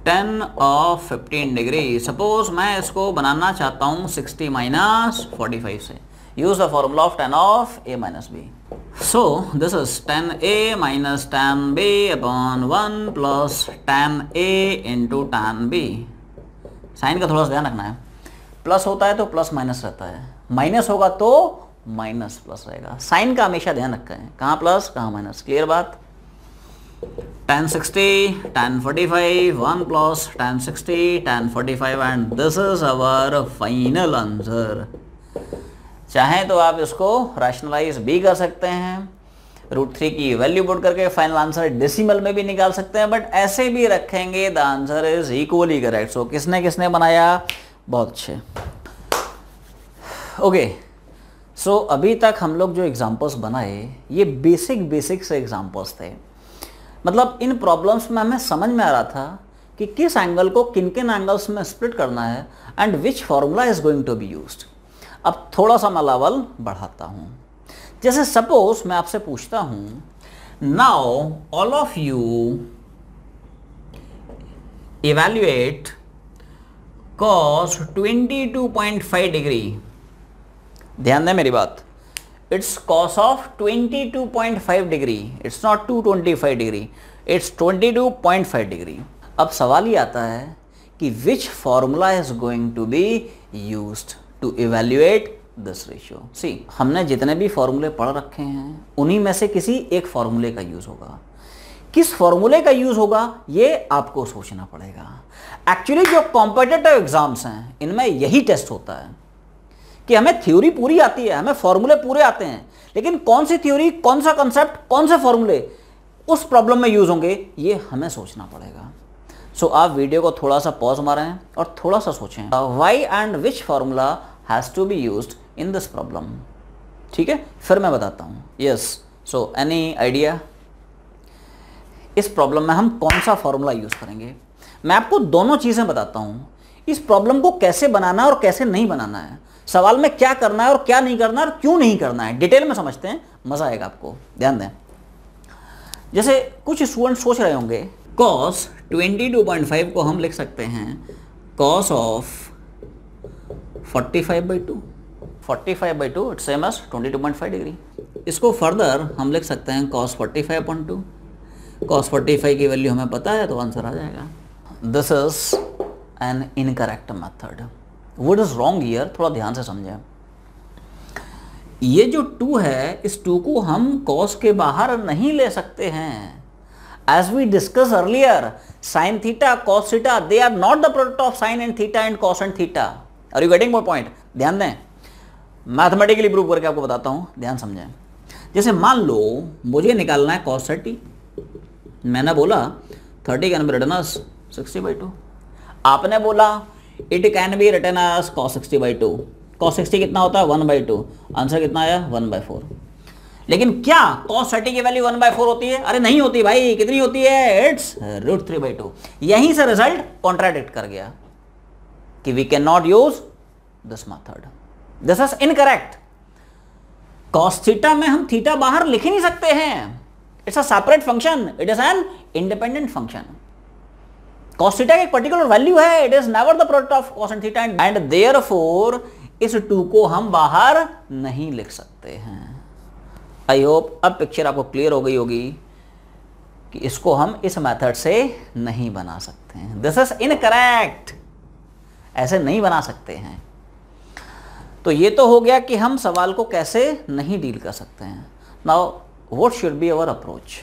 tan of 15 degree. Suppose मैं इसको बनाना चाहता हूँ 60 - 45 से. Use the formula of tan of A - B. So this is tan A - tan B upon 1 plus tan A into tan B. Sine का थोड़ा सा ध्यान रखना है. प्लस होता है तो प्लस माइनस रहता है, माइनस होगा तो माइनस प्लस रहेगा. साइन का हमेशा ध्यान रखा है, कहाँ प्लस कहाँ माइनस. क्लियर बात. tan 60, tan 45, 1 plus tan 60, tan 45 and this is our final answer. चाहें तो आप इसको रैशनलाइज भी कर सकते हैं, √3 की वैल्यू पुट करके फाइनल आंसर डेसिमल में भी निकाल सकते हैं, बट ऐसे भी रखेंगे the answer is equally correct. So किसने किसने बनाया, बहुत अच्छे. ओके. सो अभी तक हम लोग जो एग्जाम्पल्स बनाए ये बेसिक से एग्जाम्पल्स थे. मतलब इन प्रॉब्लम्स में हमें समझ में आ रहा था कि किस एंगल को किन किन एंगल्स में स्प्लिट करना है and which formula is going to be used. अब थोड़ा सा मैं लेवल बढ़ाता हूँ. जैसे सपोज मैं आपसे पूछता हूँ, now all of you evaluate cos 22.5 degree. ध्यान दें मेरी बात. It's cos of 22.5 degree. It's not 225 degree. It's 22.5 degree. अब सवाल ही आता है कि which formula is going to be used to evaluate this ratio. See, हमने जितने भी फॉर्मूले पढ़ रखे हैं उन्हीं में से किसी एक फॉर्मूले का यूज होगा. किस फॉर्मूले का यूज होगा ये आपको सोचना पड़ेगा. एक्चुअली जो कॉम्पिटिटिव एग्जाम्स हैं इनमें यही टेस्ट होता है कि हमें थ्योरी पूरी आती है, हमें फॉर्मूले पूरे आते हैं, लेकिन कौन सी थ्योरी, कौन सा कंसेप्ट, कौन से फॉर्मूले उस प्रॉब्लम में यूज होंगे ये हमें सोचना पड़ेगा. सो आप वीडियो को थोड़ा सा पॉज मारें और थोड़ा सा सोचें why and which formula has to be used in this problem. ठीक है, फिर मैं बताता हूँ. यस. सो एनी आइडिया इस प्रॉब्लम में हम कौन सा फॉर्मूला यूज करेंगे. मैं आपको दोनों चीजें बताता हूँ. इस प्रॉब्लम को कैसे बनाना है और कैसे नहीं बनाना है, सवाल में क्या करना है और क्या नहीं करना है और क्यों नहीं करना है, डिटेल में समझते हैं, मजा आएगा आपको. ध्यान दें. जैसे कुछ स्टूडेंट सोच रहे होंगे cos 22.5 को हम लिख सकते हैं cos of 45/2. 45/2 it's same as 22.5 degree. इसको फर्दर हम लिख सकते हैं cos 45/2. cos 45 की वैल्यू हमें पता है तो आंसर आ जाएगा. This is an incorrect method. What is wrong here, थोड़ा ध्यान से समझें. ये जो 2 है इस 2 को हम cos के बाहर नहीं ले सकते हैं. As we discuss earlier, sin theta cos theta they are not the product of sin and theta and cos and theta. Are you getting my point. ध्यान दें, मैथमेटिकली प्रूव करके आपको बताता हूं, ध्यान समझें. जैसे मान लो मुझे निकालना है cos 30. मैंने बोला 30 कैन बी रिटन एज 60/2. आपने बोला it can be written as cos 60/2. cos 60 कितना होता है 1/2. आंसर कितना आया 1/4. लेकिन क्या cos 30 की वैल्यू 1/4 होती है? अरे नहीं होती भाई. कितनी होती है? इट्स √3/2. यहीं से रिजल्ट कॉन्ट्राडिक्ट कर गया कि we can not use this method. This is incorrect. cos theta में हम थीटा बाहर लिख ही नहीं सकते हैं. It's a separate function. It is an independent function. cos theta की एक पर्टिकुलर वैल्यू है. It is never the product of cos and theta and therefore इस 2 को हम बाहर नहीं लिख सकते हैं। आई होप अब पिक्चर आपको क्लियर हो गई होगी कि इसको हम इस मेथड से नहीं बना सकते हैं। दिस इज इनकरेक्ट, ऐसे नहीं बना सकते हैं। तो ये तो हो गया कि हम सवाल को कैसे नहीं डील कर सकते हैं। Now what should be our approach,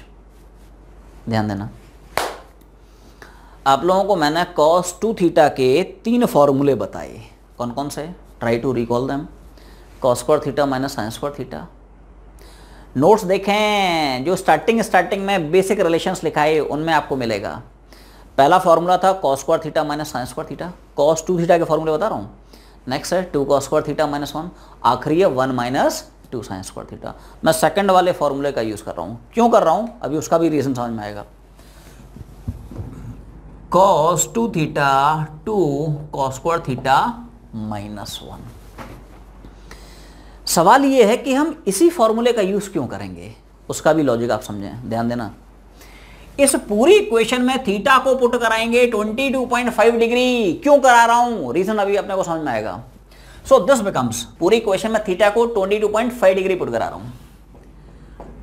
ध्यान देना। आप लोगों को मैंने cos 2 थीटा के 3 फॉर्मूले बताए, कौन कौन से, try to recall them. cos square theta minus sine square theta. Notes देखें, जो स्टार्टिंग में बेसिक रिलेशंस लिखा है उनमें आपको मिलेगा। पहला फॉर्मूला था cos square theta minus sine square theta, cos 2 theta के फॉर्मूले बता रहा हूँ। नेक्स्ट है 2 cos स्क्वायर थीटा माइनस 1, आखिरी है 1 माइनस 2 साइन स्क्वायर थीटा। मैं सेकंड वाले फॉर्मूले का यूज़ कर रहा हूँ। क्यों कर रहा हूँ अभी उसका भी रीज़न समझ में आएगा। cos 2 theta 2 cos square theta minus 1। सवाल ये है कि हम इसी फॉर्मूले का यूज़ क्यों करेंगे, उसका भी लॉजिक आप समझें, ध्यान देना। इस पूरी इक्वेशन में थीटा को पुट कराएंगे 22.5 डिग्री। क्यों करा रहा हूं, रीजन अभी अपने को समझ में आएगा। सो दिस बिकम्स, पूरी इक्वेशन में थीटा को 22.5 डिग्री पुट करा रहा हूं।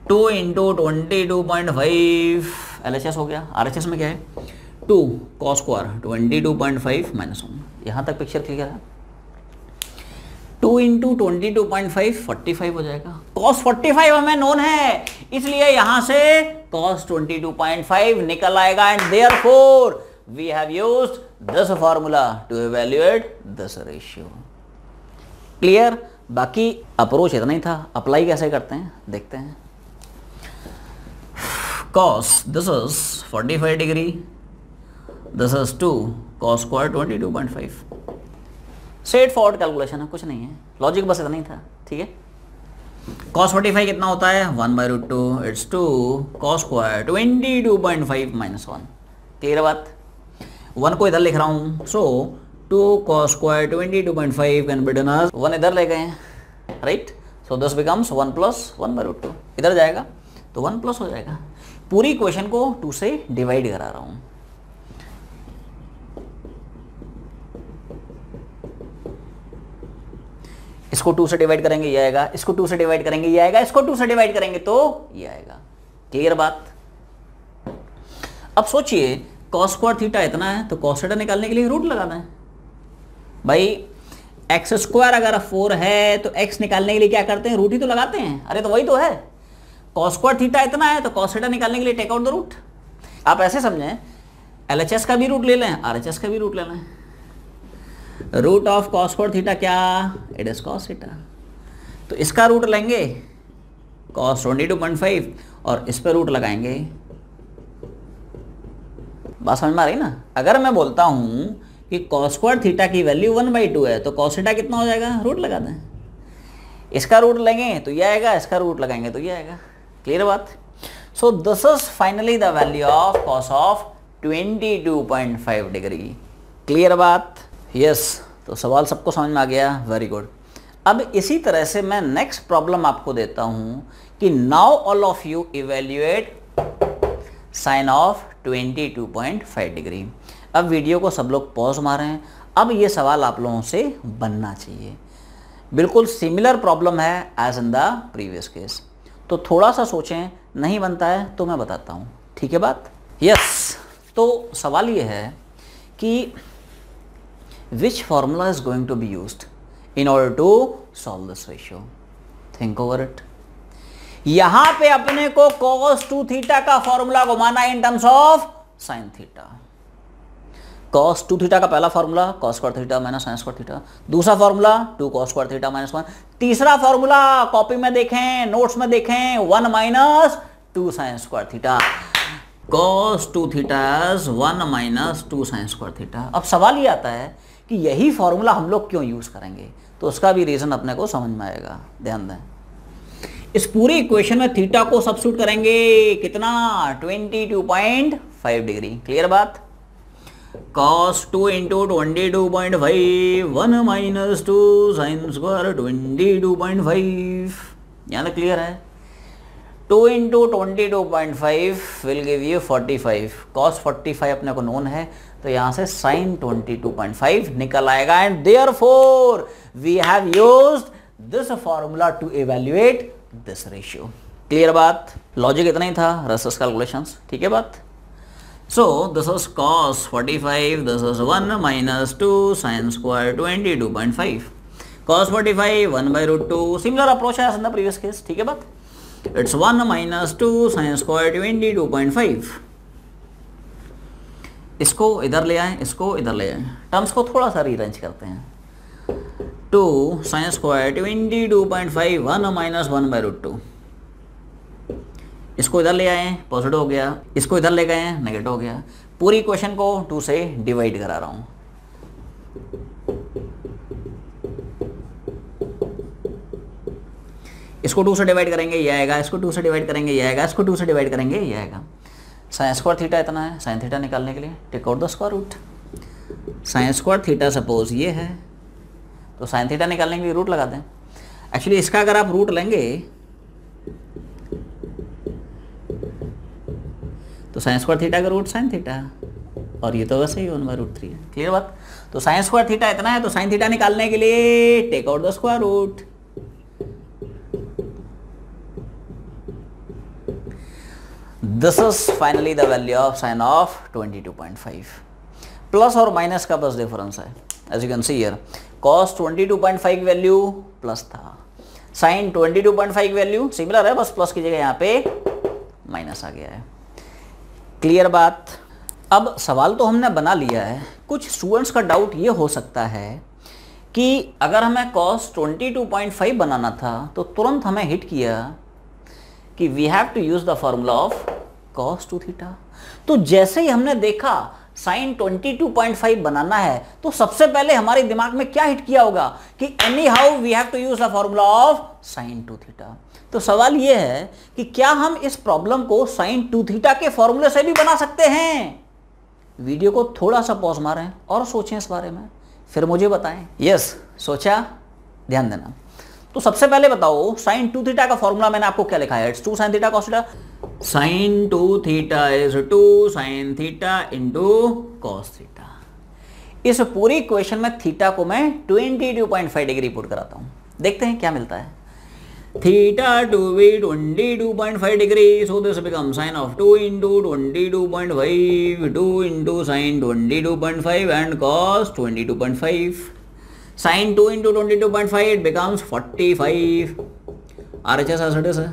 2 इंटू 22.5 LHS हो गया। RHS में क्या है 2 cos स्क्वायर 22.5 माइनस 1। यहां तक पिक्चर क्लियर है। 2 इंटू 22.5 45 हो जाएगा। cos 45 हमें नोन है, इसलिए यहां से cos 22.5 निकल आएगा। And therefore we have used this formula to evaluate this ratio. Clear. बाकी अप्रोच इतना ही था, अप्लाई कैसे करते हैं देखते हैं। cos this is 45 degree, this is 2 cos square 22.5। Straight forward calculation है, कुछ नहीं है, लॉजिक बस इतना ही था, ठीक है। cos 45 कितना होता है 1/√2, it's 2 cos square 22.5 minus 1। Clear बात। 1 को इधर लिख रहा हूँ, so 2 cos square 22.5 can be done as 1 इधर ले गए हैं, right. So this becomes 1 plus 1/√2, इधर जाएगा तो 1 प्लस हो जाएगा। पूरी इक्वेशन को 2 से डिवाइड करा रहा हूँ। इसको 2 से डिवाइड करेंगे ये आएगा, इसको 2 से डिवाइड करेंगे ये आएगा, इसको 2 से डिवाइड करेंगे तो ये आएगा। क्लियर बात। अब सोचिए cos स्क्वायर थीटा इतना है तो cos थीटा निकालने के लिए रूट लगाना है। भाई x स्क्वायर अगर 4 है तो x निकालने के लिए क्या करते हैं, रूट ही तो लगाते हैं। अरे तो वही तो है, cos स्क्वायर थीटा इतना है तो cos थीटा निकालने के लिए टेक आउट द रूट। आप ऐसे समझें, LHS का भी रूट ले लें, RHS का भी रूट ले लें। Root of cos square theta क्या, इट इज cos थीटा। तो इसका रूट लेंगे cos 22.5 और इस पर रूट लगाएंगे। बात समझ में आ रही ना। अगर मैं बोलता हूं कि cos स्क्वायर थीटा की वैल्यू 1/2 है तो cos थीटा कितना हो जाएगा, रूट लगा दें। इसका रूट लेंगे तो ये आएगा, इसका रूट लगाएंगे तो ये आएगा। क्लियर बात। सो this is finally the value of cos of 22.5 degree. Clear बात। यस तो सवाल सबको समझ में आ गया, वेरी गुड। अब इसी तरह से मैं नेक्स्ट प्रॉब्लम आपको देता हूं कि now all of you evaluate sine of 22.5 degree. अब वीडियो को सब लोग पॉज मारें। अब ये सवाल आप लोगों से बनना चाहिए, बिल्कुल सिमिलर प्रॉब्लम है as in the previous case. तो थोड़ा सा सोचें, नहीं बनता है तो मैं बताता हूँ, ठीक है बात। यस तो सवाल ये है कि which formula is going to be used in order to solve this ratio? Think over it. यहां पे अपने को cos 2 थीटा का फॉर्मूला घुमाना in terms of sin theta. cos 2 theta का पहला formula cos square theta minus sin square theta, दूसरा formula 2 cos square theta minus 1, तीसरा फॉर्मूला कॉपी में देखें, नोट्स में देखें, 1 minus 2 sin square theta. cos 2 theta 1 minus 2 sin square theta. अब सवाल ये आता है कि यही फॉर्मूला हम लोग क्यों यूज करेंगे, तो उसका भी रीजन अपने को समझ में आएगा। ध्यान दें, इस पूरी इक्वेशन में थीटा को सब्स्टिट्यूट करेंगे कितना, 22.5 डिग्री। क्लियर बात। cos 2 into 22.5 1 minus 2 sine square 22.5। यहाँ तक क्लियर है। 2 into 22.5 will give you 45. Cos 45 अपने को नोन है, तो यहां से साइन 22.5 निकल आएगा. And therefore we have used this formula to evaluate this ratio. Clear बात? लॉजिक इतना ही था, रेस्ट कैलकुलेशंस. ठीक है बात? So this is cos 45, this is 1 minus 2 sin square 22.5. Cos 45 1 by root 2. Similar approach as in the previous case. ठीक है बात? It's 1 minus 2 sin square 22.5. इसको इधर ले आए, इसको इधर ले आए, टर्म्स को थोड़ा सा रीअरेंज करते हैं. 2 sin square 22.5 1 minus 1 by root 2. इसको इधर ले आए, पॉजिटिव हो गया. इसको इधर ले गए, नेगेटिव हो गया. पूरी इक्वेशन को 2 से डिवाइड करा रहा हूं. इसको 2 से डिवाइड करेंगे ये आएगा, इसको 2 से डिवाइड करेंगे ये आएगा, इसको 2 से डिवाइड करेंगे ये आएगा. साइन स्क्वायर थीटा इतना है, साइन थीटा निकालने के लिए take out the square root. Sine square theta suppose ये है, तो साइन थीटा निकालने के लिए रूट लगा दें. एक्चुअली इसका अगर आप रूट लेंगे तो साइन स्क्वायर थीटा का रूट साइन थीटा, और ये तो वैसे ही 1/√3 है. क्लियर बात? तो साइन स्क्वायर थीटा इतना है, तो साइन थीटा निकालने के लिए take out the square root. This is finally the value of sine of 22.5. Plus और माइनस का बस डिफरेंस है. As you can see here, cos 22.5 value plus था, साइन 22.5 वैल्यू सिमिलर है, बस प्लस की जगह यहाँ पे माइनस आ गया है. क्लियर बात? अब सवाल तो हमने बना लिया है. कुछ स्टूडेंट्स का डाउट ये हो सकता है कि अगर हमें cos 22.5 बनाना था तो तुरंत हमें हिट किया कि we have to use the formula of cos 2 theta. तो जैसे ही हमने देखा sin 22.5 बनाना है, तो सबसे पहले हमारे दिमाग में क्या हिट किया होगा कि anyhow we have to use the formula of sin 2 theta. तो सवाल यह है कि क्या हम इस प्रॉब्लम को sin 2 थीटा के फॉर्मूले से भी बना सकते हैं? वीडियो को थोड़ा सा पॉज मारें और सोचें इस बारे में, फिर मुझे बताएं. यस, सोचा? ध्यान देना. तो सबसे पहले बताओ, sin 2 थीटा का फॉर्मूला मैंने आपको क्या लिखा है? It's 2 sin theta cos theta. sin 2 theta is 2 sin theta into cos theta. इस पूरी इक्वेशन में थीटा को मैं 22.5 डिग्री पुट कराता हूं. देखते हैं क्या मिलता है. Theta to be 22.5 degree, so this becomes sine of 2 into 22.5, 2 into sine 22.5 and cos 22.5. Sine 2 into 22.5 it becomes 45. RHS as it is है.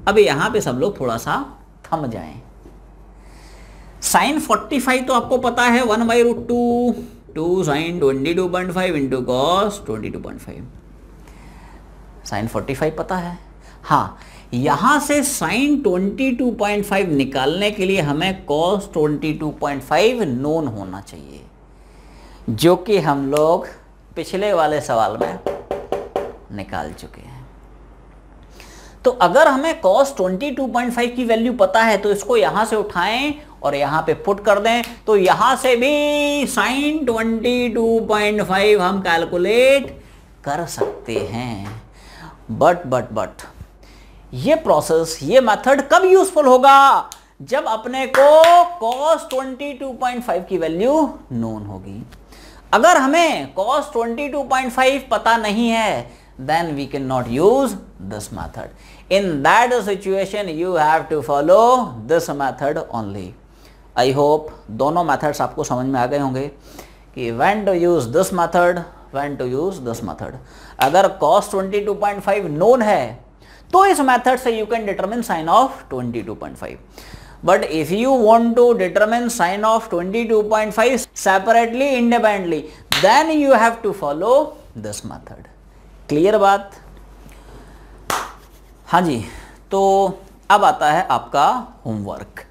अब यहाँ पे सब लोग थोड़ा सा थम जाएं. Sine 45 तो आपको पता है 1/√2, 2 sine 22.5 into cos 22.5. साइन 45 पता है. हाँ, यहां से साइन 22.5 निकालने के लिए हमें cos 22.5 नोन होना चाहिए, जो कि हम लोग पिछले वाले सवाल में निकाल चुके हैं. तो अगर हमें cos 22.5 की वैल्यू पता है तो इसको यहां से उठाएं और यहां पे पुट कर दें, तो यहां से भी साइन 22.5 हम कैलकुलेट कर सकते हैं. बट ये प्रोसेस, ये मेथड कब यूजफुल होगा? जब अपने को cos 22.5 की वैल्यू नोन होगी. अगर हमें cos 22.5 पता नहीं है, then we cannot use this method. In that situation you have to follow this method only. I hope दोनों methods आपको समझ में आ गए होंगे कि when to use this method, when to use this method. अगर cos 22.5 known है तो इस मेथड से you can determine sin of 22.5. But if you want to determine sin of 22.5 separately, independently, then you have to follow this method. Clear बात? हाँ जी. तो अब आता है आपका होमवर्क.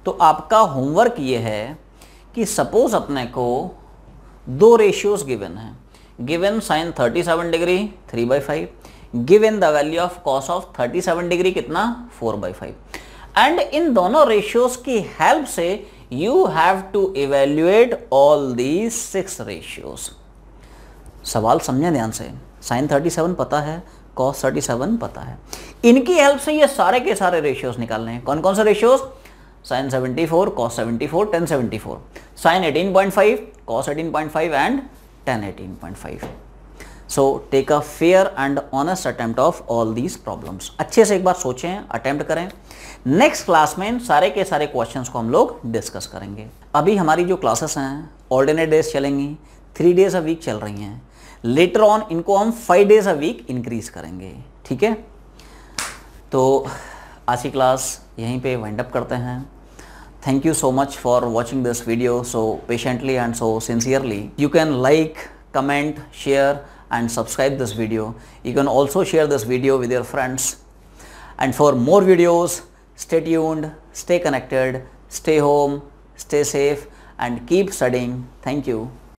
तो आपका होमवर्क ये है कि सपोज अपने को दो रेशियोज गिवन है. Given sine 37 degree 3/5, given the value of cos of 37 degree कितना 4/5. एंड इन दोनों रेशियोज की हेल्प से you have to evaluate all these 6 ratios. सवाल समझें ध्यान से. साइन 37 पता है, cos 37 पता है। इनकी हेल्प से ये सारे के सारे रेशियोज निकालने हैं। कौन कौन से ratios? sin 74, cos 74, tan 74, sin 18.5, cos 18.5 and tan 18.5. So take a fair and honest attempt of all these problems. अच्छे से एक बार सोचें, अटेम्प्ट करें। नेक्स्ट क्लास में सारे के सारे क्वेश्चंस को हम लोग डिस्कस करेंगे। अभी हमारी जो क्लासेस हैं ऑल्टरनेट डेज चलेंगी, 3 डेज अ वीक चल रही हैं। लेटर ऑन इनको हम 5 डेज अ वीक इंक्रीज करेंगे, ठीक है। तो आज की क्लास यहीं पे वाइंड अप करते हैं। Thank you so much for watching this video so patiently and so sincerely. You can like, comment, share and subscribe this video. You can also share this video with your friends. And for more videos, stay tuned, stay connected, stay home, stay safe and keep studying. Thank you.